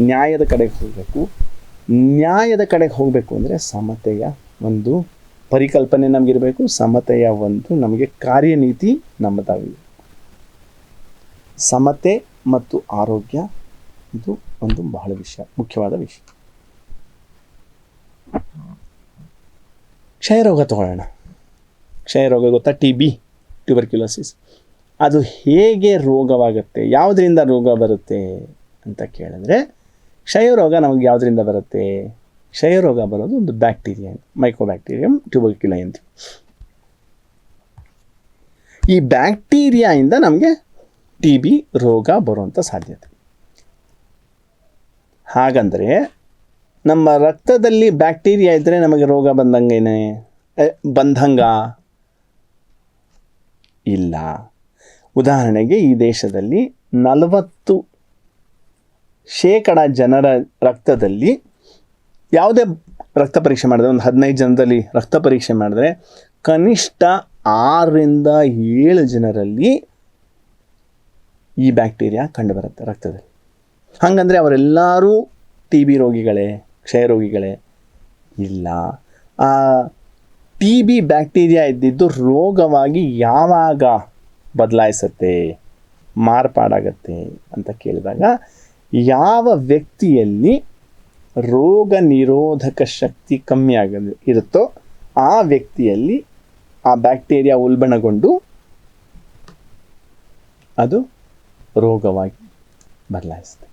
ನ್ಯಾಯದ ಕಡೆಗೆ ಹೋಗಬೇಕು. ನ್ಯಾಯದ ಕಡೆಗೆ ಹೋಗಬೇಕು ಅಂದರೆ ಸಮತೆಯ ಒಂದು ಪರಿಕಲ್ಪನೆ ನಮಗಿರಬೇಕು, ಸಮತೆಯ ಒಂದು ನಮಗೆ ಕಾರ್ಯನೀತಿ ನಮ್ಮದಾಗಿದೆ. ಸಮತೆ ಮತ್ತು ಆರೋಗ್ಯ ಇದು ಒಂದು ಬಹಳ ಮುಖ್ಯವಾದ ವಿಷಯ. ಕ್ಷಯರೋಗ ತಗೊಳ್ಳೋಣ. ಕ್ಷಯರೋಗ ಗೊತ್ತಾ? TB, tuberculosis. ಅದು ಹೇಗೆ ರೋಗವಾಗುತ್ತೆ, ಯಾವುದರಿಂದ ರೋಗ ಬರುತ್ತೆ ಅಂತ ಕೇಳಿದ್ರೆ, ಕ್ಷಯರೋಗ ನಮಗೆ ಯಾವುದರಿಂದ ಬರುತ್ತೆ? ಕ್ಷಯರೋಗ ಬರೋದು ಒಂದು ಬ್ಯಾಕ್ಟೀರಿಯಾ, ಮೈಕೋಬ್ಯಾಕ್ಟೀರಿಯಂ ಟ್ಯೂಬರ್ಕ್ಯುಲೈ ಅಂತ. ಈ ಬ್ಯಾಕ್ಟೀರಿಯಾಯಿಂದ ನಮಗೆ TB ರೋಗ ಬರುವಂಥ ಸಾಧ್ಯತೆ. ಹಾಗಂದರೆ ನಮ್ಮ ರಕ್ತದಲ್ಲಿ ಬ್ಯಾಕ್ಟೀರಿಯಾ ಇದ್ದರೆ ನಮಗೆ ರೋಗ ಬಂದಂಗ ಇಲ್ಲ. ಉದಾಹರಣೆಗೆ ಈ ದೇಶದಲ್ಲಿ 40% ಜನರ ರಕ್ತದಲ್ಲಿ ಯಾವುದೇ ರಕ್ತ ಪರೀಕ್ಷೆ ಮಾಡಿದ್ರೆ, ಒಂದು 15 ಜನದಲ್ಲಿ ರಕ್ತ ಪರೀಕ್ಷೆ ಮಾಡಿದ್ರೆ ಕನಿಷ್ಠ 6 ರಿಂದ 7 ಜನರಲ್ಲಿ ಈ ಬ್ಯಾಕ್ಟೀರಿಯಾ ಕಂಡುಬರುತ್ತೆ ರಕ್ತದಲ್ಲಿ. ಹಾಗಂದರೆ ಅವರೆಲ್ಲರೂ TB ರೋಗಿಗಳೇ, ಕ್ಷಯ ರೋಗಿಗಳೇ? ಇಲ್ಲ. ಆ TB ಬ್ಯಾಕ್ಟೀರಿಯಾ ಇದ್ದಿದ್ದು ರೋಗವಾಗಿ ಯಾವಾಗ ಬದಲಾಯಿಸುತ್ತೆ, ಮಾರ್ಪಾಡಾಗತ್ತೆ ಅಂತ ಕೇಳಿದಾಗ, ಯಾವ ವ್ಯಕ್ತಿಯಲ್ಲಿ ರೋಗ ನಿರೋಧಕ ಶಕ್ತಿ ಕಮ್ಮಿ ಇರುತ್ತೋ ಆ ವ್ಯಕ್ತಿಯಲ್ಲಿ ಆ ಬ್ಯಾಕ್ಟೀರಿಯಾ ಉಲ್ಬಣಗೊಂಡು ಅದು ರೋಗವಾಗಿ ಬದಲಾಯಿಸುತ್ತೆ.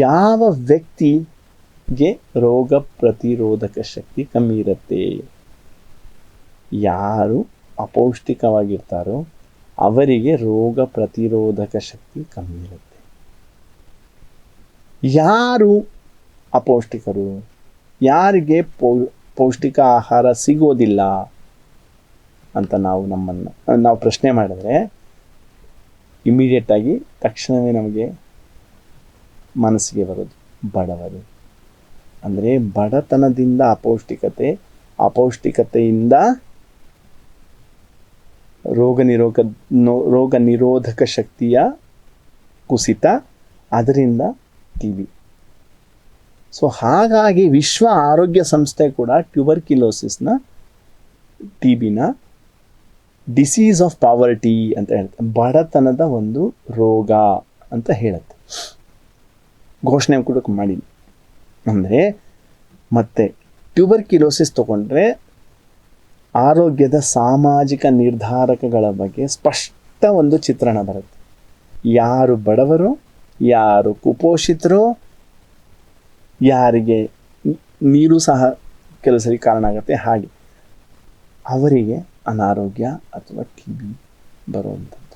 ಯಾವ ವ್ಯಕ್ತಿಗೆ ರೋಗ ಪ್ರತಿರೋಧಕ ಶಕ್ತಿ ಕಮ್ಮಿ ಇರುತ್ತೆ, ಯಾರು ಅಪೌಷ್ಟಿಕವಾಗಿರ್ತಾರೋ ಅವರಿಗೆ ರೋಗ ಪ್ರತಿರೋಧಕ ಶಕ್ತಿ ಕಮ್ಮಿ ಇರುತ್ತೆ. ಯಾರು ಅಪೌಷ್ಟಿಕರು, ಯಾರಿಗೆ ಪೌಷ್ಟಿಕ ಆಹಾರ ಸಿಗೋದಿಲ್ಲ ಅಂತ ನಾವು ಪ್ರಶ್ನೆ ಮಾಡಿದ್ರೆ ಇಮಿಡಿಯೇಟಾಗಿ ತಕ್ಷಣವೇ ನಮಗೆ ಮನಸ್ಸಿಗೆ ಬರೋದು ಬಡವರು. ಅಂದರೆ ಬಡತನದಿಂದ ಅಪೌಷ್ಟಿಕತೆಯಿಂದ ರೋಗ ನಿರೋಧಕ ಶಕ್ತಿಯ ಕುಸಿತ, ಅದರಿಂದ TB. ಸೊ ಹಾಗಾಗಿ ವಿಶ್ವ ಆರೋಗ್ಯ ಸಂಸ್ಥೆ ಕೂಡ ಟ್ಯೂಬರ್ಕ್ಯುಲೋಸಿಸ್ನ, TBನ ಡಿಸೀಸ್ ಆಫ್ ಪಾವರ್ಟಿ ಅಂತ ಹೇಳುತ್ತೆ, ಬಡತನದ ಒಂದು ರೋಗ ಅಂತ ಹೇಳುತ್ತೆ, ಘೋಷಣೆ ಕೂಡ ಮಾಡಿದೆ. ಅಂದರೆ ಮತ್ತೆ ಟ್ಯೂಬರ್ಕ್ಯುಲೋಸಿಸ್ ತಗೊಂಡ್ರೆ ಆರೋಗ್ಯದ ಸಾಮಾಜಿಕ ನಿರ್ಧಾರಕಗಳ ಬಗ್ಗೆ ಸ್ಪಷ್ಟ ಒಂದು ಚಿತ್ರಣ ಬರುತ್ತೆ. ಯಾರು ಬಡವರು, ಯಾರು ಕುಪೋಷಿತರು, ಯಾರಿಗೆ ನೀರು ಸಹ ಕೆಲವು ಸರಿ ಕಾರಣ ಆಗುತ್ತೆ, ಹಾಗೆ ಅವರಿಗೆ ಅನಾರೋಗ್ಯ ಅಥವಾ TB ಬರುವಂಥದ್ದು.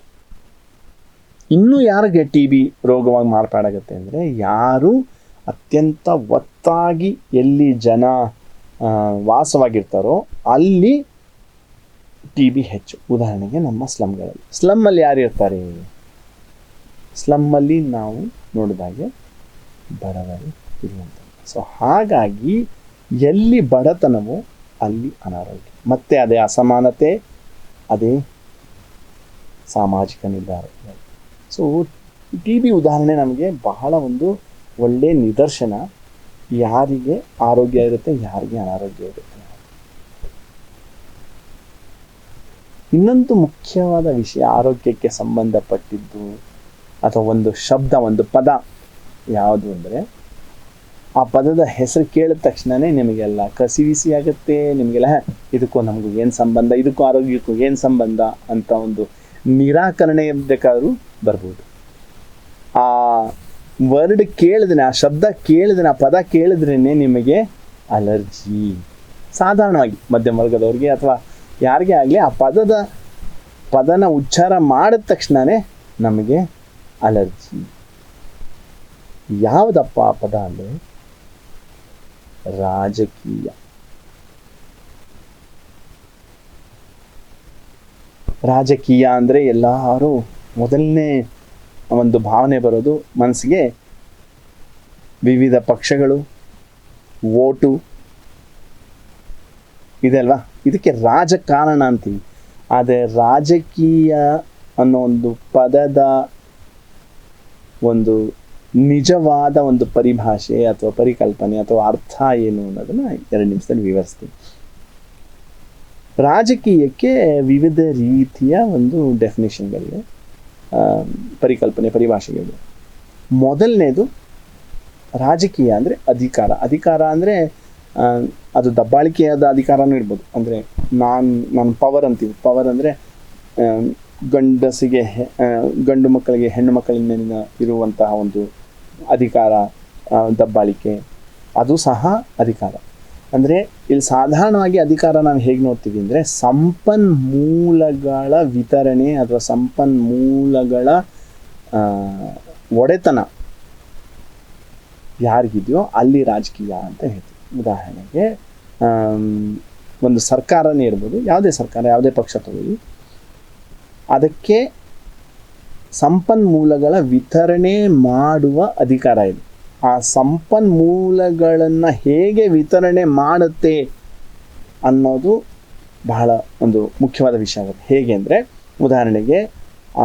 ಇನ್ನು ಯಾರಿಗೆ TB ರೋಗವಾಗಿ ಮಾರ್ಪಾಡಾಗುತ್ತೆ ಅಂದರೆ, ಯಾರು ಅತ್ಯಂತ ಒತ್ತಾಗಿ ಎಲ್ಲಿ ಜನ ವಾಸವಾಗಿರ್ತಾರೋ ಅಲ್ಲಿ TB ಹೆಚ್ಚು. ಉದಾಹರಣೆಗೆ ನಮ್ಮ ಸ್ಲಮ್ಮಲ್ಲಿ ಯಾರು ಇರ್ತಾರೆ? ಸ್ಲಮ್ಮಲ್ಲಿ ನಾವು ನೋಡಿದಾಗೆ ಬಡವರು ಇರುವಂಥದ್ದು. ಸೊ ಹಾಗಾಗಿ ಎಲ್ಲಿ ಬಡತನವೋ ಅಲ್ಲಿ ಅನಾರೋಗ್ಯ, ಮತ್ತು ಅದೇ ಅಸಮಾನತೆ, ಅದೇ ಸಾಮಾಜಿಕ ನಿರ್ಧಾರ. ಸೊ ಟಿ ಬಿ ಉದಾಹರಣೆ ನಮಗೆ ಬಹಳ ಒಂದು ಒಳ್ಳೆಯ ನಿದರ್ಶನ, ಯಾರಿಗೆ ಆರೋಗ್ಯ ಇರುತ್ತೆ, ಯಾರಿಗೆ ಅನಾರೋಗ್ಯ ಇರುತ್ತೆ. ಇನ್ನೊಂದು ಮುಖ್ಯವಾದ ವಿಷಯ ಆರೋಗ್ಯಕ್ಕೆ ಸಂಬಂಧಪಟ್ಟಿದ್ದು ಅಥವಾ ಒಂದು ಶಬ್ದ, ಒಂದು ಪದ ಯಾವುದು ಅಂದರೆ, ಆ ಪದದ ಹೆಸರು ಕೇಳಿದ ತಕ್ಷಣವೇ ನಿಮಗೆಲ್ಲ ಕಸಿವಿಸಿ ಆಗುತ್ತೆ, ನಿಮಗೆಲ್ಲ ಇದಕ್ಕೂ ನಮಗೂ ಏನು ಸಂಬಂಧ, ಇದಕ್ಕೂ ಆರೋಗ್ಯಕ್ಕೂ ಏನು ಸಂಬಂಧ ಅಂತ ಒಂದು ನಿರಾಕರಣೆ ಬೇಕಾದರೂ ಬರ್ಬೋದು. ಆ ವರ್ಡ್ ಕೇಳಿದ್ರೆ, ಆ ಶಬ್ದ ಕೇಳಿದ್ರೆ, ಆ ಪದ ಕೇಳಿದ್ರೇ ನಿಮಗೆ ಅಲರ್ಜಿ. ಸಾಧಾರಣವಾಗಿ ಮಧ್ಯಮ ವರ್ಗದವ್ರಿಗೆ ಅಥವಾ ಯಾರಿಗೇ ಆಗಲಿ ಆ ಪದನ ಉಚ್ಚಾರ ಮಾಡಿದ ತಕ್ಷಣವೇ ನಮಗೆ ಅಲರ್ಜಿ. ಯಾವುದಪ್ಪ ಆ ಪದ ಅಂದರೆ ರಾಜಕೀಯ. ರಾಜಕೀಯ ಅಂದರೆ ಎಲ್ಲರೂ ಮೊದಲನೇ ಒಂದು ಭಾವನೆ ಬರೋದು ಮನಸ್ಸಿಗೆ ವಿವಿಧ ಪಕ್ಷಗಳು, ವೋಟು ಇದೆ ಅಲ್ವಾ, ಇದಕ್ಕೆ ರಾಜಕಾರಣ ಅಂತೀವಿ. ಆದರೆ ರಾಜಕೀಯ ಅನ್ನೋ ಒಂದು ಪದದ ಒಂದು ನಿಜವಾದ ಒಂದು ಪರಿಭಾಷೆ ಅಥವಾ ಪರಿಕಲ್ಪನೆ ಅಥವಾ ಅರ್ಥ ಏನು ಅನ್ನೋದನ್ನು 2 ನಿಮಿಷದಲ್ಲಿ ವಿವರಿಸ್ತೀನಿ. ರಾಜಕೀಯಕ್ಕೆ ವಿವಿಧ ರೀತಿಯ ಒಂದು ಡೆಫಿನೇಷನ್ಗಳಿವೆ, ಪರಿಕಲ್ಪನೆ, ಪರಿಭಾಷೆಗಳಿವೆ. ಮೊದಲನೇದು, ರಾಜಕೀಯ ಅಂದರೆ ಅಧಿಕಾರ. ಅಧಿಕಾರ ಅಂದರೆ ಅದು ದಬ್ಬಾಳಿಕೆಯಾದ ಅಧಿಕಾರನೂ ಇರ್ಬೋದು. ಅಂದರೆ ನಾನು ಪವರ್ ಅಂತೀವಿ. ಪವರ್ ಅಂದರೆ ಗಂಡು ಮಕ್ಕಳಿಗೆ ಹೆಣ್ಣು ಮಕ್ಕಳಿನ ಮೇಲಿನ ಇರುವಂತಹ ಒಂದು ಅಧಿಕಾರ, ದಬ್ಬಾಳಿಕೆ, ಅದು ಸಹ ಅಧಿಕಾರ. ಅಂದರೆ ಇಲ್ಲಿ ಸಾಧಾರಣವಾಗಿ ಅಧಿಕಾರ ನಾವು ಹೇಗೆ ನೋಡ್ತೀವಿ ಅಂದರೆ, ಸಂಪನ್ಮೂಲಗಳ ವಿತರಣೆ ಅಥವಾ ಸಂಪನ್ಮೂಲಗಳ ಒಡೆತನ ಯಾರಿಗಿದೆಯೋ ಅಲ್ಲಿ ರಾಜಕೀಯ ಅಂತ ಹೇಳ್ತೀವಿ. ಉದಾಹರಣೆಗೆ ಒಂದು ಸರ್ಕಾರನೇ ಇರ್ಬೋದು, ಯಾವುದೇ ಸರ್ಕಾರ, ಯಾವುದೇ ಪಕ್ಷ ತಗೊಳ್ಳಿ, ಅದಕ್ಕೆ ಸಂಪನ್ಮೂಲಗಳ ವಿತರಣೆ ಮಾಡುವ ಅಧಿಕಾರ ಇದೆ. ಆ ಸಂಪನ್ಮೂಲಗಳನ್ನು ಹೇಗೆ ವಿತರಣೆ ಮಾಡುತ್ತೆ ಅನ್ನೋದು ಬಹಳ ಒಂದು ಮುಖ್ಯವಾದ ವಿಷಯ ಆಗುತ್ತೆ. ಹೇಗೆ ಅಂದರೆ, ಉದಾಹರಣೆಗೆ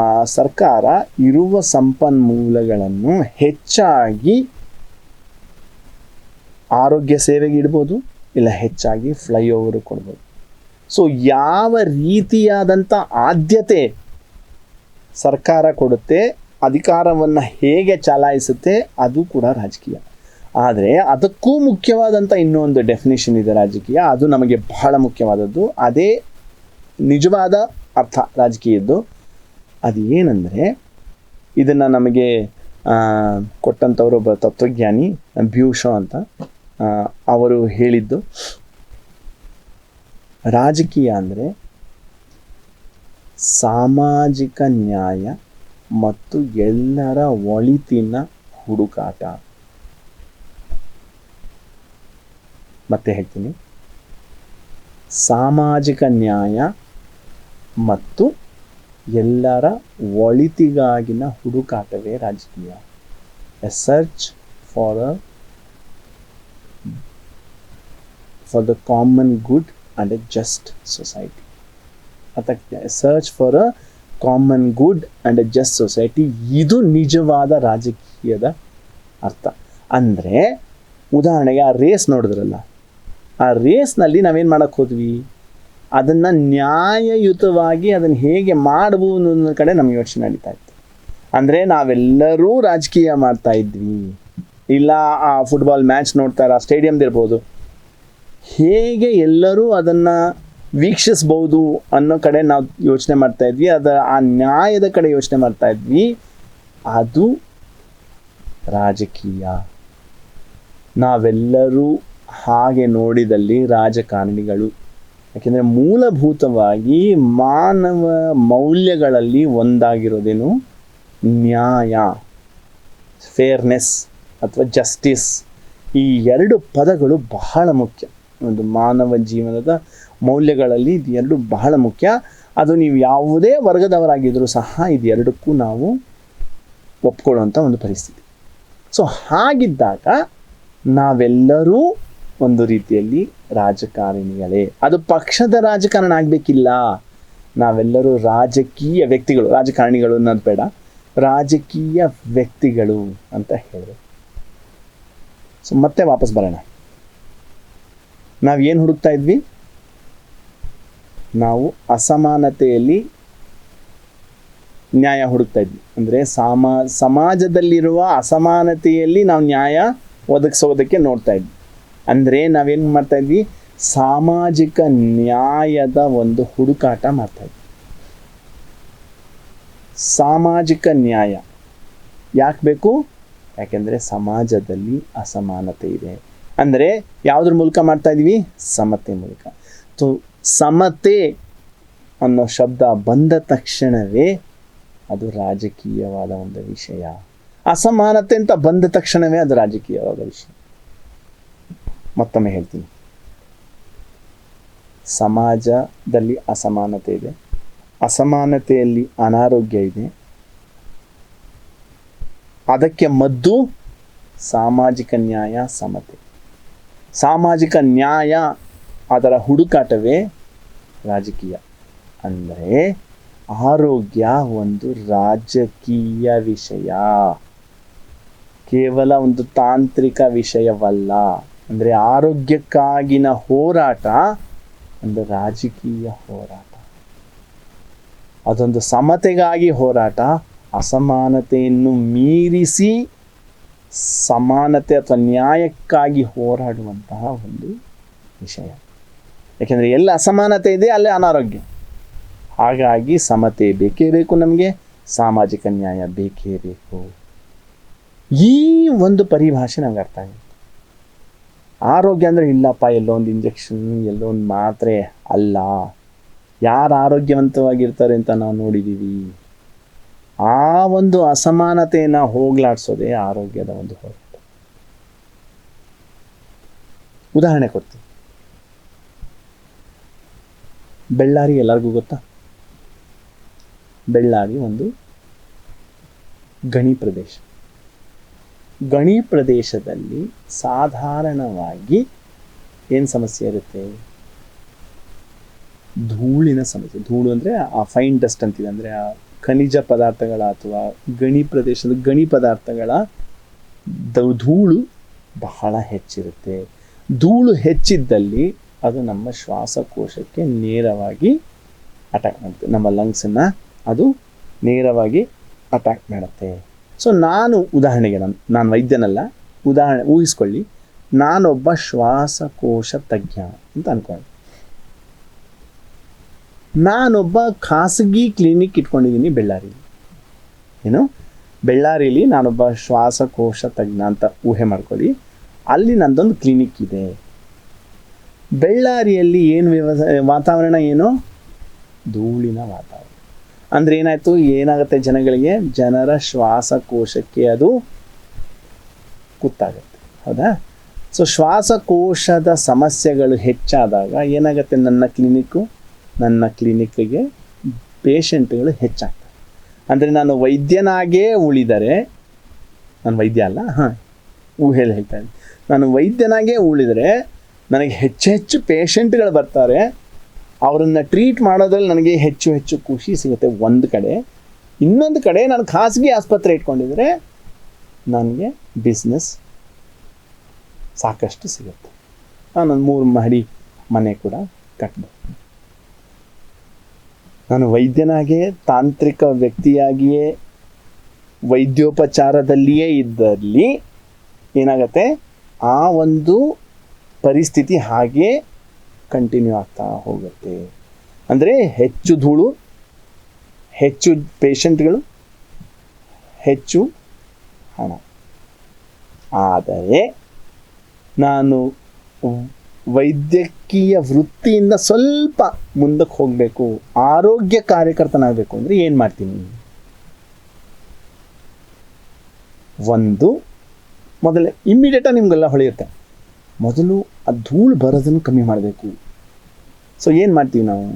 ಆ ಸರ್ಕಾರ ಇರುವ ಸಂಪನ್ಮೂಲಗಳನ್ನು ಹೆಚ್ಚಾಗಿ ಆರೋಗ್ಯ ಸೇವೆಗೆ ಇಡ್ಬೋದು, ಇಲ್ಲ ಹೆಚ್ಚಾಗಿ ಫ್ಲೈಓವರ್ ಕೊಡ್ಬೋದು. ಸೊ ಯಾವ ರೀತಿಯಾದಂಥ ಆದ್ಯತೆ ಸರ್ಕಾರ ಕೊಡುತ್ತೆ, ಅಧಿಕಾರವನ್ನು ಹೇಗೆ ಚಲಾಯಿಸುತ್ತೆ, ಅದು ಕೂಡ ರಾಜಕೀಯ. ಆದರೆ ಅದಕ್ಕೂ ಮುಖ್ಯವಾದಂಥ ಇನ್ನೊಂದು ಡೆಫಿನೇಷನ್ ಇದೆ ರಾಜಕೀಯ, ಅದು ನಮಗೆ ಬಹಳ ಮುಖ್ಯವಾದದ್ದು. ಅದೇ ನಿಜವಾದ ಅರ್ಥ ರಾಜಕೀಯದ್ದು. ಅದು ಏನಂದರೆ, ಇದನ್ನು ನಮಗೆ ಕೊಟ್ಟಂಥವರು ಒಬ್ಬ ತತ್ವಜ್ಞಾನಿ ಬ್ಯೂಷೋ ಅಂತ, ಅವರು ಹೇಳಿದ್ದು, ರಾಜಕೀಯ ಅಂದರೆ ಸಾಮಾಜಿಕ ನ್ಯಾಯ ಮತ್ತು ಎಲ್ಲರ ಒಳಿತಿನ ಹುಡುಕಾಟ. ಮತ್ತೆ ಹೇಳ್ತೀನಿ, ಸಾಮಾಜಿಕ ನ್ಯಾಯ ಮತ್ತು ಎಲ್ಲರ ಒಳಿತಿಗಾಗಿನ ಹುಡುಕಾಟವೇ ರಾಜಕೀಯ. A search for the common good and a just society. A search for a common good and a just society. ಇದು ನಿಜವಾದ ರಾಜಕೀಯದ ಅರ್ಥ. ಅಂದರೆ ಉದಾಹರಣೆಗೆ ಆ ರೇಸ್ ನೋಡಿದ್ರಲ್ಲ, ಆ ರೇಸ್ನಲ್ಲಿ ನಾವೇನು ಮಾಡೋಕ್ಕೆ ಹೋದ್ವಿ, ಅದನ್ನು ನ್ಯಾಯಯುತವಾಗಿ ಅದನ್ನು ಹೇಗೆ ಮಾಡ್ಬೋದು ಅನ್ನೋ ಕಡೆ ನಮಗೆ ಯೋಚನೆ ನಡೀತಾ ಇತ್ತು. ಅಂದರೆ ನಾವೆಲ್ಲರೂ ರಾಜಕೀಯ ಮಾಡ್ತಾ ಇದ್ವಿ. ಇಲ್ಲ ಆ ಫುಟ್ಬಾಲ್ ಮ್ಯಾಚ್ ನೋಡ್ತಾರ ಸ್ಟೇಡಿಯಮ್ದಿರ್ಬೋದು, ಹೇಗೆ ಎಲ್ಲರೂ ಅದನ್ನು ವೀಕ್ಷಿಸ್ಬೋದು ಅನ್ನೋ ಕಡೆ ನಾವು ಯೋಚನೆ ಮಾಡ್ತಾ ಇದ್ವಿ. ಆ ನ್ಯಾಯದ ಕಡೆ ಯೋಚನೆ ಮಾಡ್ತಾ ಇದ್ವಿ. ಅದು ರಾಜಕೀಯ. ನಾವೆಲ್ಲರೂ ಹಾಗೆ ನೋಡಿದಲ್ಲಿ ರಾಜಕಾರಣಿಗಳು. ಯಾಕೆಂದರೆ ಮೂಲಭೂತವಾಗಿ ಮಾನವ ಮೌಲ್ಯಗಳಲ್ಲಿ ಒಂದಾಗಿರೋದೇನು ನ್ಯಾಯ, ಫೇರ್ನೆಸ್ ಅಥವಾ ಜಸ್ಟಿಸ್. ಈ 2 ಪದಗಳು ಬಹಳ ಮುಖ್ಯ. ಒಂದು ಮಾನವ ಜೀವನದ ಮೌಲ್ಯಗಳಲ್ಲಿ ಇದು 2 ಬಹಳ ಮುಖ್ಯ. ಅದು ನೀವು ಯಾವುದೇ ವರ್ಗದವರಾಗಿದ್ದರೂ ಸಹ ಇದು 2ಕ್ಕೂ ನಾವು ಒಪ್ಕೊಳ್ಳುವಂಥ ಒಂದು ಪರಿಸ್ಥಿತಿ. ಸೊ ಹಾಗಿದ್ದಾಗ ನಾವೆಲ್ಲರೂ ಒಂದು ರೀತಿಯಲ್ಲಿ ರಾಜಕಾರಣಿಗಳೇ. ಅದು ಪಕ್ಷದ ರಾಜಕಾರಣ ಆಗಬೇಕಿಲ್ಲ, ನಾವೆಲ್ಲರೂ ರಾಜಕೀಯ ವ್ಯಕ್ತಿಗಳು. ರಾಜಕಾರಣಿಗಳು ಅನ್ನೋದು ಬೇಡ, ರಾಜಕೀಯ ವ್ಯಕ್ತಿಗಳು ಅಂತ ಹೇಳಿದೆ. ಸೊ ಮತ್ತೆ ವಾಪಸ್ ಬರೋಣ. ನಾವೇನು ಹುಡುಕ್ತಾ ಇದ್ವಿ? ನಾವು ಅಸಮಾನತೆಯಲ್ಲಿ ನ್ಯಾಯ ಹುಡುಕ್ತಾ ಇದ್ವಿ. ಅಂದರೆ ಸಮಾಜದಲ್ಲಿರುವ ಅಸಮಾನತೆಯಲ್ಲಿ ನಾವು ನ್ಯಾಯ ಒದಗಿಸೋದಕ್ಕೆ ನೋಡ್ತಾ ಇದ್ವಿ. ಅಂದರೆ ನಾವೇನು ಮಾಡ್ತಾ ಇದ್ವಿ? ಸಾಮಾಜಿಕ ನ್ಯಾಯದ ಒಂದು ಹುಡುಕಾಟ ಮಾಡ್ತಾ ಇದ್ವಿ. ಸಾಮಾಜಿಕ ನ್ಯಾಯ ಯಾಕೆ ಬೇಕು? ಯಾಕೆಂದರೆ ಸಮಾಜದಲ್ಲಿ ಅಸಮಾನತೆ ಇದೆ. ಅಂದರೆ ಯಾವುದ್ರ ಮೂಲಕ ಮಾಡ್ತಾ ಇದ್ವಿ? ಸಮತೆ ಮೂಲಕ. ಸಮತೆ ಅನ್ನೋ ಶಬ್ದ ಬಂದ ತಕ್ಷಣವೇ ಅದು ರಾಜಕೀಯವಾದ ಒಂದು ವಿಷಯ. ಅಸಮಾನತೆ ಅಂತ ಬಂದ ತಕ್ಷಣವೇ ಅದು ರಾಜಕೀಯವಾದ ವಿಷಯ. ಮತ್ತೊಮ್ಮೆ ಹೇಳ್ತೀನಿ, ಸಮಾಜದಲ್ಲಿ ಅಸಮಾನತೆ ಇದೆ, ಅಸಮಾನತೆಯಲ್ಲಿ ಅನಾರೋಗ್ಯ ಇದೆ, ಅದಕ್ಕೆ ಮದ್ದು ಸಾಮಾಜಿಕ ನ್ಯಾಯ, ಸಮತೆ. ಸಾಮಾಜಿಕ ನ್ಯಾಯ ಅದರ ಹುಡುಕಾಟವೇ ರಾಜಕೀಯ. ಅಂದರೆ ಆರೋಗ್ಯ ಒಂದು ರಾಜಕೀಯ ವಿಷಯ, ಕೇವಲ ಒಂದು ತಾಂತ್ರಿಕ ವಿಷಯವಲ್ಲ. ಅಂದರೆ ಆರೋಗ್ಯಕ್ಕಾಗಿನ ಹೋರಾಟ ಒಂದು ರಾಜಕೀಯ ಹೋರಾಟ, ಅದೊಂದು ಸಮತೆಗಾಗಿ ಹೋರಾಟ, ಅಸಮಾನತೆಯನ್ನು ಮೀರಿಸಿ ಸಮಾನತೆ ಅಥವಾ ನ್ಯಾಯಕ್ಕಾಗಿ ಹೋರಾಡುವಂತಹ ಒಂದು ವಿಷಯ. ಯಾಕೆಂದರೆ ಎಲ್ಲ ಅಸಮಾನತೆ ಇದೆ ಅಲ್ಲೇ ಅನಾರೋಗ್ಯ. ಹಾಗಾಗಿ ಸಮತೆ ಬೇಕೇ ಬೇಕು, ನಮಗೆ ಸಾಮಾಜಿಕ ನ್ಯಾಯ ಬೇಕೇ ಬೇಕು. ಈ ಒಂದು ಪರಿಭಾಷೆ ನಮ್ಗೆ ಅರ್ಥ ಆಗುತ್ತೆ. ಆರೋಗ್ಯ ಅಂದರೆ ಇಲ್ಲಪ್ಪ ಎಲ್ಲೋ ಒಂದು ಇಂಜೆಕ್ಷನ್, ಎಲ್ಲೋ ಒಂದು ಮಾತ್ರೆ ಅಲ್ಲ. ಯಾರು ಆರೋಗ್ಯವಂತವಾಗಿರ್ತಾರೆ ಅಂತ ನಾವು ನೋಡಿದ್ದೀವಿ. ಆ ಒಂದು ಅಸಮಾನತೆಯನ್ನು ಹೋಗಲಾಡಿಸೋದೇ ಆರೋಗ್ಯದ ಒಂದು ಹೋರಾಟ. ಉದಾಹರಣೆ ಕೊಡ್ತೀನಿ. ಬೆಳ್ಳಾರಿ ಎಲ್ಲರಿಗೂ ಗೊತ್ತಾ? ಬೆಳ್ಳಾರಿ ಒಂದು ಗಣಿ ಪ್ರದೇಶ. ಗಣಿ ಪ್ರದೇಶದಲ್ಲಿ ಸಾಧಾರಣವಾಗಿ ಏನು ಸಮಸ್ಯೆ ಇರುತ್ತೆ? ಧೂಳಿನ ಸಮಸ್ಯೆ. ಧೂಳು ಅಂದರೆ ಆ ಫೈನ್ ಡಸ್ಟ್ ಅಂತಿದೆ, ಅಂದರೆ ಆ ಖನಿಜ ಪದಾರ್ಥಗಳ ಅಥವಾ ಗಣಿ ಪ್ರದೇಶದ ಗಣಿ ಪದಾರ್ಥಗಳ ಧೂಳು ಬಹಳ ಹೆಚ್ಚಿರುತ್ತೆ. ಧೂಳು ಹೆಚ್ಚಿದ್ದಲ್ಲಿ ಅದು ನಮ್ಮ ಶ್ವಾಸಕೋಶಕ್ಕೆ ನೇರವಾಗಿ ಅಟ್ಯಾಕ್ ಮಾಡುತ್ತೆ. ನಮ್ಮ ಲಂಗ್ಸನ್ನು ಅದು ನೇರವಾಗಿ ಅಟ್ಯಾಕ್ ಮಾಡುತ್ತೆ. ಸೊ ನಾನು ಉದಾಹರಣೆಗೆ, ನಾನು ವೈದ್ಯನಲ್ಲ, ಉದಾಹರಣೆ ಊಹಿಸ್ಕೊಳ್ಳಿ, ನಾನೊಬ್ಬ ಶ್ವಾಸಕೋಶ ತಜ್ಞ ಅಂತ ಅಂದ್ಕೊಳ್ಳಿ. ನಾನೊಬ್ಬ ಖಾಸಗಿ ಕ್ಲಿನಿಕ್ ಇಟ್ಕೊಂಡಿದ್ದೀನಿ ಬೆಳ್ಳಾರಿಲಿ. ಬೆಳ್ಳಾರಿಲಿ ನಾನೊಬ್ಬ ಶ್ವಾಸಕೋಶ ತಜ್ಞ ಅಂತ ಊಹೆ ಮಾಡ್ಕೊಳ್ಳಿ. ಅಲ್ಲಿ ನಂದೊಂದು ಕ್ಲಿನಿಕ್ ಇದೆ. ಬೆಳ್ಳಾರಿಯಲ್ಲಿ ಏನು ವಾತಾವರಣ ಏನು? ಧೂಳಿನ ವಾತಾವರಣ. ಅಂದರೆ ಏನಾಗುತ್ತೆ? ಜನರ ಶ್ವಾಸಕೋಶಕ್ಕೆ ಅದು ಕುತ್ತಾಗುತ್ತೆ. ಹೌದಾ? ಸೊ ಶ್ವಾಸಕೋಶದ ಸಮಸ್ಯೆಗಳು ಹೆಚ್ಚಾದಾಗ ಏನಾಗುತ್ತೆ? ನನ್ನ ಕ್ಲಿನಿಕ್ಕಿಗೆ ಪೇಷಂಟ್ಗಳು ಹೆಚ್ಚಾಗ್ತವೆ. ಅಂದರೆ ನಾನು ವೈದ್ಯನಾಗೇ ಉಳಿದರೆ, ನಾನು ವೈದ್ಯ ಅಲ್ಲ, ಊಹೆಯಲ್ಲಿ ಹೇಳ್ತಾ ಇದ್ದೀನಿ, ನಾನು ವೈದ್ಯನಾಗೇ ಉಳಿದರೆ ನನಗೆ ಹೆಚ್ಚು ಪೇಷಂಟ್ಗಳು ಬರ್ತಾರೆ. ಅವರನ್ನು ಟ್ರೀಟ್ ಮಾಡೋದ್ರಲ್ಲಿ ನನಗೆ ಹೆಚ್ಚು ಖುಷಿ ಸಿಗುತ್ತೆ ಒಂದು ಕಡೆ. ಇನ್ನೊಂದು ಕಡೆ ನಾನು ಖಾಸಗಿ ಆಸ್ಪತ್ರೆ ಇಟ್ಕೊಂಡಿದ್ರೆ ನನಗೆ ಬಿಸ್ನೆಸ್ ಸಾಕಷ್ಟು ಸಿಗುತ್ತೆ. ನಾನೊಂದು 3 ಮಹಡಿ ಮನೆ ಕೂಡ ಕಟ್ಬೋದು. ನಾನು ವೈದ್ಯನಾಗಿಯೇ, ತಾಂತ್ರಿಕ ವ್ಯಕ್ತಿಯಾಗಿಯೇ, ವೈದ್ಯೋಪಚಾರದಲ್ಲಿಯೇ ಇದ್ದಲ್ಲಿ ಏನಾಗುತ್ತೆ? ಆ ಒಂದು ಪರಿಸ್ಥಿತಿ ಹಾಗೇ ಕಂಟಿನ್ಯೂ ಆಗ್ತಾ ಹೋಗುತ್ತೆ. ಅಂದರೆ ಹೆಚ್ಚು ಧೂಳು, ಹೆಚ್ಚು ಪೇಷಂಟ್ಗಳು, ಹೆಚ್ಚು ಹಣ. ಆದರೆ ನಾನು ವೈದ್ಯಕೀಯ ವೃತ್ತಿಯಿಂದ ಸ್ವಲ್ಪ ಮುಂದಕ್ಕೆ ಹೋಗಬೇಕು, ಆರೋಗ್ಯ ಕಾರ್ಯಕರ್ತನಾಗಬೇಕು ಅಂದರೆ ಏನು ಮಾಡ್ತೀನಿ? ಮೊದಲೇ ಇಮ್ಮಿಡಿಯೇಟಾಗಿ ನಿಮಗೆಲ್ಲ ಹೊಳೆಯುತ್ತೆ, ಮೊದಲು ಆ ಧೂಳು ಬರೋದನ್ನು ಕಮ್ಮಿ ಮಾಡಬೇಕು. ಸೊ ಏನು ಮಾಡ್ತೀವಿ ನಾವು?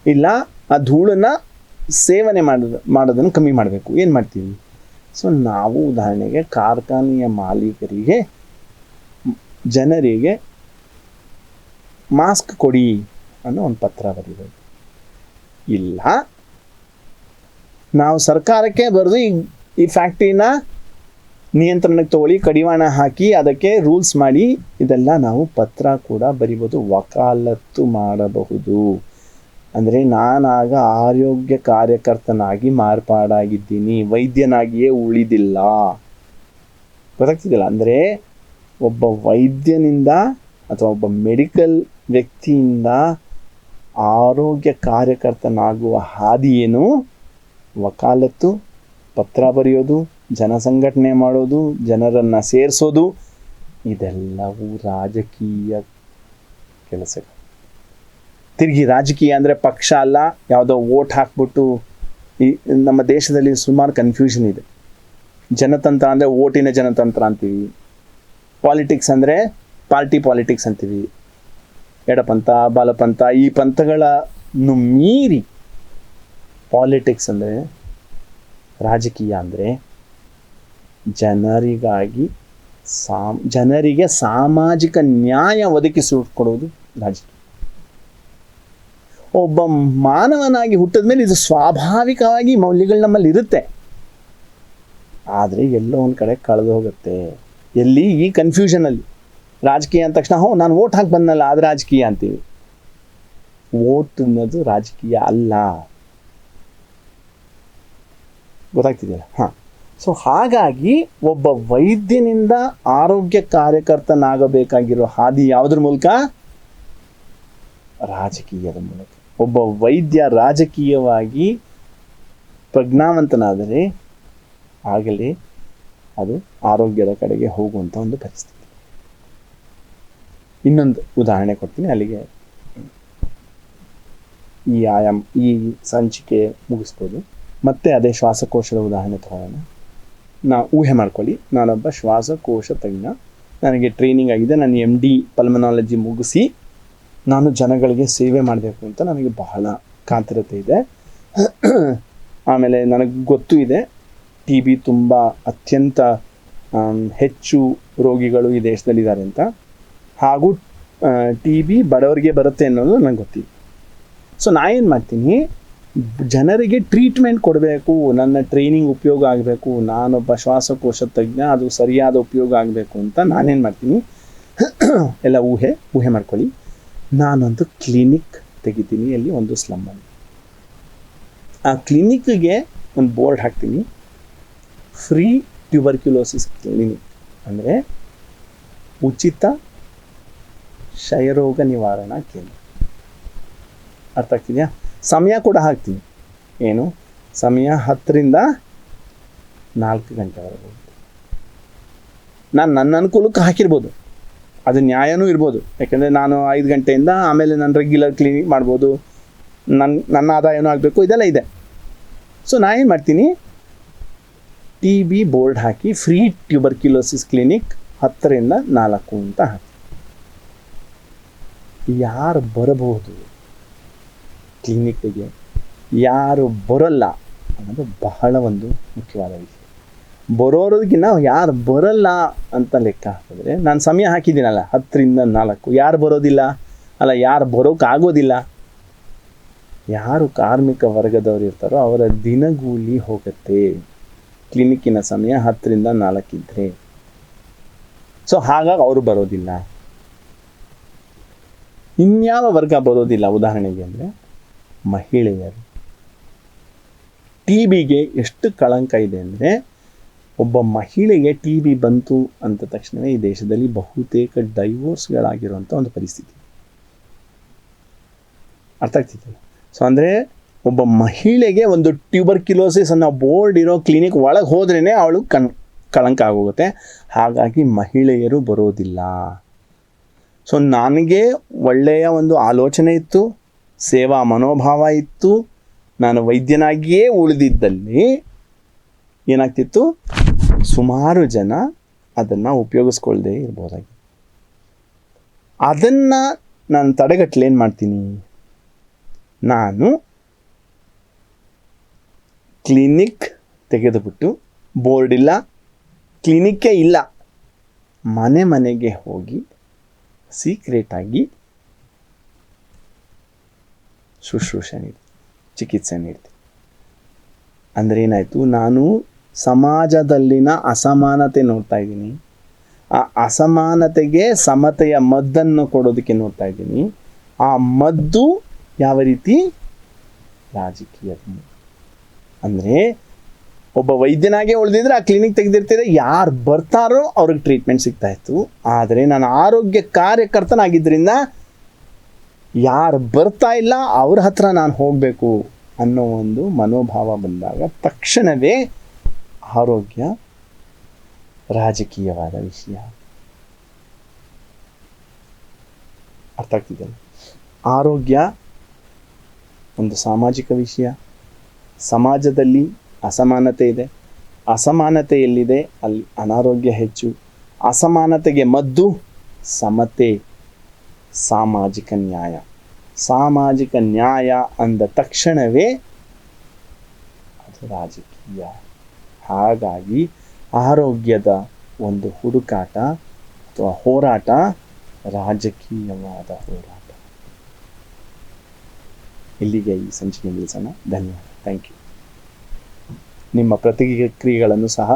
ಇಲ್ಲ, ಆ ಧೂಳನ್ನು ಸೇವನೆ ಮಾಡೋದನ್ನು ಕಮ್ಮಿ ಮಾಡಬೇಕು. ಏನು ಮಾಡ್ತೀವಿ? ಸೊ ನಾವು ಉದಾಹರಣೆಗೆ ಕಾರ್ಖಾನೆಯ ಮಾಲೀಕರಿಗೆ, ಜನರಿಗೆ ಮಾಸ್ಕ್ ಕೊಡಿ ಅನ್ನೋ ಒಂದು ಪತ್ರ ಬರೀಬೋದು. ಇಲ್ಲ ನಾವು ಸರ್ಕಾರಕ್ಕೆ ಬರೆದು ಈ ಫ್ಯಾಕ್ಟ್ರಿನ ನಿಯಂತ್ರಣಕ್ಕೆ ತಗೊಳ್ಳಿ, ಕಡಿವಾಣ ಹಾಕಿ ಅದಕ್ಕೆ ರೂಲ್ಸ್ ಮಾಡಿ, ಇದೆಲ್ಲ ನಾವು ಪತ್ರ ಕೂಡ ಬರಿಬೋದು, ವಕಾಲತ್ತು ಮಾಡಬಹುದು. ಅಂದರೆ ನಾನಾಗ ಆರೋಗ್ಯ ಕಾರ್ಯಕರ್ತನಾಗಿ ಮಾರ್ಪಾಡಾಗಿದ್ದೀನಿ, ವೈದ್ಯನಾಗಿಯೇ ಉಳಿದಿಲ್ಲ. ಗೊತ್ತಾಗ್ತಿದ್ದಿಲ್ಲ? ಅಂದರೆ ಒಬ್ಬ ವೈದ್ಯನಿಂದ ಅಥವಾ ಒಬ್ಬ ಮೆಡಿಕಲ್ ವ್ಯಕ್ತಿಯಿಂದ ಆರೋಗ್ಯ ಕಾರ್ಯಕರ್ತನಾಗುವ ಹಾದಿ ಏನು? ವಕಾಲತ್ತು, ಪತ್ರ ಬರೆಯೋದು, ಜನಸಂಘಟನೆ ಮಾಡೋದು, ಜನರನ್ನು ಸೇರಿಸೋದು, ಇದೆಲ್ಲವೂ ರಾಜಕೀಯ ಕೆಲಸಗಳು. ತಿರುಗಿ ರಾಜಕೀಯ ಅಂದರೆ ಪಕ್ಷ ಅಲ್ಲ, ಯಾವುದೋ ಓಟ್ ಹಾಕ್ಬಿಟ್ಟು. ನಮ್ಮ ದೇಶದಲ್ಲಿ ಸುಮಾರು ಕನ್ಫ್ಯೂಷನ್ ಇದೆ. ಜನತಂತ್ರ ಅಂದರೆ ಓಟಿನ ಜನತಂತ್ರ ಅಂತೀವಿ, ಪಾಲಿಟಿಕ್ಸ್ ಅಂದರೆ ಪಾರ್ಟಿ ಪಾಲಿಟಿಕ್ಸ್ ಅಂತೀವಿ, ಎಡಪಂಥ ಬಾಲಪಂಥ ಈ ಪಂಥಗಳನ್ನು ಮೀರಿ ಪಾಲಿಟಿಕ್ಸ್ ಅಂದರೆ, ರಾಜಕೀಯ ಅಂದರೆ ಜನರಿಗೆ ಸಾಮಾಜಿಕ ನ್ಯಾಯ ಒದಗಿಸಿಕೊಡುವುದು ರಾಜಕೀಯ. ಒಬ್ಬ ಮಾನವನಾಗಿ ಹುಟ್ಟಿದ ಮೇಲೆ ಇದು ಸ್ವಾಭಾವಿಕವಾಗಿ ಮೌಲ್ಯಗಳು ನಮ್ಮಲ್ಲಿ ಇರುತ್ತೆ. ಆದರೆ ಎಲ್ಲೋ ಒಂದು ಕಡೆ ಕಳೆದು ಹೋಗುತ್ತೆ. ಎಲ್ಲಿ? ಈ ಕನ್ಫ್ಯೂಷನಲ್ಲಿ. ರಾಜಕೀಯ ಅಂದ ತಕ್ಷಣ ನಾನು ಓಟ್ ಹಾಕಿ ಬಂದಲ್ಲ ಅದು ರಾಜಕೀಯ ಅಂತೀವಿ. ಓಟ್ ಅನ್ನೋದು ರಾಜಕೀಯ ಅಲ್ಲ. ಗೊತ್ತಾಗ್ತಿದೆಯಲ್ಲ? ಹಾಂ. ಸೊ ಹಾಗಾಗಿ ಒಬ್ಬ ವೈದ್ಯನಿಂದ ಆರೋಗ್ಯ ಕಾರ್ಯಕರ್ತನಾಗಬೇಕಾಗಿರೋ ಹಾದಿ ಯಾವುದ್ರ ಮೂಲಕ? ರಾಜಕೀಯದ ಮೂಲಕ. ಒಬ್ಬ ವೈದ್ಯ ರಾಜಕೀಯವಾಗಿ ಪ್ರಜ್ಞಾವಂತನಾದರೆ ಆಗಲೇ ಅದು ಆರೋಗ್ಯದ ಕಡೆಗೆ ಹೋಗುವಂಥ ಒಂದು ಪರಿಸ್ಥಿತಿ. ಇನ್ನೊಂದು ಉದಾಹರಣೆ ಕೊಡ್ತೀನಿ, ಅಲ್ಲಿಗೆ ಈ ಸಂಚಿಕೆ ಮುಗಿಸ್ಬೋದು. ಮತ್ತೆ ಅದೇ ಶ್ವಾಸಕೋಶದ ಉದಾಹರಣೆ ತಗೊಳ್ಳೋಣ. ಊಹೆ ಮಾಡ್ಕೊಳ್ಳಿ, ನಾನೊಬ್ಬ ಶ್ವಾಸಕೋಶ ತಜ್ಞ, ನನಗೆ ಟ್ರೈನಿಂಗ್ ಆಗಿದೆ, ನಾನು MD ಪಲ್ಮನಾಲಜಿ ಮುಗಿಸಿ ನಾನು ಜನಗಳಿಗೆ ಸೇವೆ ಮಾಡಬೇಕು ಅಂತ ನನಗೆ ಬಹಳ ಕಾತರತೆ ಇದೆ. ಆಮೇಲೆ ನನಗೆ ಗೊತ್ತೂ ಇದೆ TB ತುಂಬ ಅತ್ಯಂತ ಹೆಚ್ಚು ರೋಗಿಗಳು ಈ ದೇಶದಲ್ಲಿದ್ದಾರೆ ಅಂತ, ಹಾಗೂ TB ಬಡವರಿಗೆ ಬರುತ್ತೆ ಅನ್ನೋದು ನನಗೆ ಗೊತ್ತಿದೆ. ಸೊ ಏನು ಮಾಡ್ತೀನಿ, ಜನರಿಗೆ ಟ್ರೀಟ್ಮೆಂಟ್ ಕೊಡಬೇಕು, ನನ್ನ ಟ್ರೈನಿಂಗ್ ಉಪಯೋಗ ಆಗಬೇಕು, ನಾನೊಬ್ಬ ಶ್ವಾಸಕೋಶ ತಜ್ಞ, ಅದು ಸರಿಯಾದ ಉಪಯೋಗ ಆಗಬೇಕು ಅಂತ ನಾನೇನು ಮಾಡ್ತೀನಿ, ಎಲ್ಲ ಊಹೆ ಮಾಡ್ಕೊಳ್ಳಿ, ನಾನೊಂದು ಕ್ಲಿನಿಕ್ ತೆಗಿತೀನಿ ಅಲ್ಲಿ ಒಂದು ಸ್ಲಮ್ಮಲ್ಲಿ. ಆ ಕ್ಲಿನಿಕ್ಗೆ ಒಂದು ಬೋರ್ಡ್ ಹಾಕ್ತೀನಿ, ಫ್ರೀ ಟ್ಯೂಬರ್ಕ್ಯುಲೋಸಿಸ್ ಕ್ಲಿನಿಕ್, ಅಂದರೆ ಉಚಿತ ಕ್ಷಯರೋಗ ನಿವಾರಣಾ ಕೇಂದ್ರ. ಅರ್ಥ ಆಗ್ತಿದೆಯಾ? ಸಮಯ ಕೂಡ ಹಾಕ್ತೀನಿ. ಏನು ಸಮಯ? 10ರಿಂದ 4 ಗಂಟೆವರೆಗೂ. ನಾನು ನನ್ನ ಅನುಕೂಲಕ್ಕೆ ಹಾಕಿರ್ಬೋದು, ಅದು ನ್ಯಾಯನೂ ಇರ್ಬೋದು. ಯಾಕೆಂದರೆ ನಾನು 5 ಗಂಟೆಯಿಂದ ಆಮೇಲೆ ನಾನು ರೆಗ್ಯುಲರ್ ಕ್ಲಿನಿಕ್ ಮಾಡ್ಬೋದು, ನನ್ನ ಆದಾಯನೂ ಆಗಬೇಕು, ಇದೆಲ್ಲ ಇದೆ. ಸೊ ಏನು ಮಾಡ್ತೀನಿ, TB ಬೋರ್ಡ್ ಹಾಕಿ ಫ್ರೀ ಟ್ಯೂಬರ್ಕ್ಯುಲೋಸಿಸ್ ಕ್ಲಿನಿಕ್ 10ರಿಂದ 4 ಅಂತ ಹಾಕಿ. ಯಾರು ಬರಬಹುದು ಕ್ಲಿನಿಕ್ಗೆ, ಯಾರು ಬರೋಲ್ಲ ಅನ್ನೋದು ಬಹಳ ಒಂದು ಮುಖ್ಯವಾದ ವಿಷಯ. ಬರೋರಿಗಿನ್ನ ಯಾರು ಬರಲ್ಲ ಅಂತ ಲೆಕ್ಕ ಹಾಕಿದ್ರೆ, ನಾನು ಸಮಯ ಹಾಕಿದ್ದೀನಲ್ಲ 10ರಿಂದ 4, ಯಾರು ಬರೋದಿಲ್ಲ ಅಲ್ಲ, ಯಾರು ಬರೋಕ್ಕಾಗೋದಿಲ್ಲ, ಯಾರು ಕಾರ್ಮಿಕ ವರ್ಗದವರು ಇರ್ತಾರೋ ಅವರ ದಿನಗೂಲಿ ಹೋಗುತ್ತೆ ಕ್ಲಿನಿಕ್ಕಿನ ಸಮಯ 10ರಿಂದ 4 ಇದ್ದರೆ. ಸೊ ಹಾಗಾಗಿ ಅವರು ಬರೋದಿಲ್ಲ. ಇನ್ಯಾವ ವರ್ಗ ಬರೋದಿಲ್ಲ ಉದಾಹರಣೆಗೆ ಅಂದರೆ ಮಹಿಳೆಯರು. TBಗೆ ಎಷ್ಟು ಕಳಂಕ ಇದೆ ಅಂದರೆ, ಒಬ್ಬ ಮಹಿಳೆಗೆ TB ಬಂತು ಅಂತ ತಕ್ಷಣವೇ ಈ ದೇಶದಲ್ಲಿ ಬಹುತೇಕ ಡೈವೋರ್ಸ್ಗಳಾಗಿರುವಂಥ ಒಂದು ಪರಿಸ್ಥಿತಿ. ಅರ್ಥ ಆಗ್ತಿತ್ತಲ್ಲ? ಸೊ ಅಂದರೆ ಒಬ್ಬ ಮಹಿಳೆಗೆ ಒಂದು ಟ್ಯೂಬರ್ಕ್ಯುಲೋಸಿಸ್ ಅನ್ನೋ ಬೋರ್ಡ್ ಇರೋ ಕ್ಲಿನಿಕ್ ಒಳಗೆ ಹೋದ್ರೇ ಅವಳು ಕಳಂಕ ಆಗೋಗುತ್ತೆ. ಹಾಗಾಗಿ ಮಹಿಳೆಯರು ಬರೋದಿಲ್ಲ. ಸೊ ನನಗೆ ಒಳ್ಳೆಯ ಒಂದು ಆಲೋಚನೆ ಇತ್ತು, ಸೇವಾ ಮನೋಭಾವ ಇತ್ತು, ನಾನು ವೈದ್ಯನಾಗಿಯೇ ಉಳಿದಿದ್ದಲ್ಲಿ ಏನಾಗ್ತಿತ್ತು, ಸುಮಾರು ಜನ ಅದನ್ನು ಉಪಯೋಗಿಸ್ಕೊಳ್ದೇ ಇರ್ಬೋದಾಗಿ. ಅದನ್ನು ನಾನು ತಡೆಗಟ್ಟಲು ಏನು ಮಾಡ್ತೀನಿ, ನಾನು ಕ್ಲಿನಿಕ್ ತೆಗೆದುಬಿಟ್ಟು ಬೋರ್ಡ್ ಇಲ್ಲ, ಕ್ಲಿನಿಕ್ಕೇ ಇಲ್ಲ, ಮನೆ ಮನೆಗೆ ಹೋಗಿ ಸೀಕ್ರೆಟಾಗಿ ಶುಶ್ರೂಷೆ ನೀಡ್ತೀವಿ, ಚಿಕಿತ್ಸೆ ನೀಡ್ತೀವಿ. ಅಂದರೆ ಏನಾಯಿತು, ನಾನು ಸಮಾಜದಲ್ಲಿನ ಅಸಮಾನತೆ ನೋಡ್ತಾ ಇದ್ದೀನಿ, ಆ ಅಸಮಾನತೆಗೆ ಸಮತೆಯ ಮದ್ದನ್ನು ಕೊಡೋದಕ್ಕೆ ನೋಡ್ತಾ ಇದ್ದೀನಿ. ಆ ಮದ್ದು ಯಾವ ರೀತಿ? ರಾಜಕೀಯದ. ಅಂದರೆ ಒಬ್ಬ ವೈದ್ಯನಾಗೆ ಉಳಿದಿದ್ರೆ ಆ ಕ್ಲಿನಿಕ್ ತೆಗೆದಿರ್ತಿದ್ರೆ ಯಾರು ಬರ್ತಾರೋ ಅವ್ರಿಗೆ ಟ್ರೀಟ್ಮೆಂಟ್ ಸಿಗ್ತಾ ಇತ್ತು. ಆದರೆ ನಾನು ಆರೋಗ್ಯ ಕಾರ್ಯಕರ್ತನಾಗಿದ್ದರಿಂದ ಯಾರು ಬರ್ತಾ ಇಲ್ಲ ಅವ್ರ ಹತ್ರ ನಾನು ಹೋಗಬೇಕು ಅನ್ನೋ ಒಂದು ಮನೋಭಾವ ಬಂದಾಗ ತಕ್ಷಣವೇ ಆರೋಗ್ಯ ರಾಜಕೀಯವಾದ ವಿಷಯ. ಅರ್ಥ ಆಗ್ತಿದೆಯಲ್ಲ? ಆರೋಗ್ಯ ಒಂದು ಸಾಮಾಜಿಕ ವಿಷಯ. ಸಮಾಜದಲ್ಲಿ ಅಸಮಾನತೆ ಇದೆ, ಅಸಮಾನತೆ ಎಲ್ಲಿದೆ ಅಲ್ಲಿ ಅನಾರೋಗ್ಯ ಹೆಚ್ಚು. ಅಸಮಾನತೆಗೆ ಮದ್ದು ಸಮತೆ, ಸಾಮಾಜಿಕ ನ್ಯಾಯ. ಸಾಮಾಜಿಕ ನ್ಯಾಯ ಅಂದ ತಕ್ಷಣವೇ ಅದು ರಾಜಕೀಯ. ಹಾಗಾಗಿ ಆರೋಗ್ಯದ ಒಂದು ಹುಡುಕಾಟ ಅಥವಾ ಹೋರಾಟ ರಾಜಕೀಯವಾದ ಹೋರಾಟ. ಇಲ್ಲಿಗೆ ಈ ಸಂಚಿಕೆ ನಿಲ್ಲಿಸೋಣ. ಧನ್ಯವಾದ. Thank you. ನಿಮ್ಮ ಪ್ರತಿಕ್ರಿಯೆಗಳನ್ನು ಸಹ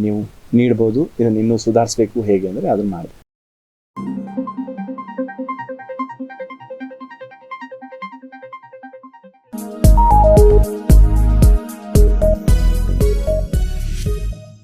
ನೀವು ನೀಡ್ಬೋದು. ಇದನ್ನು ಇನ್ನೂ ಸುಧಾರಿಸಬೇಕು ಹೇಗೆ ಅಂದರೆ ಅದನ್ನು ಮಾಡಿ.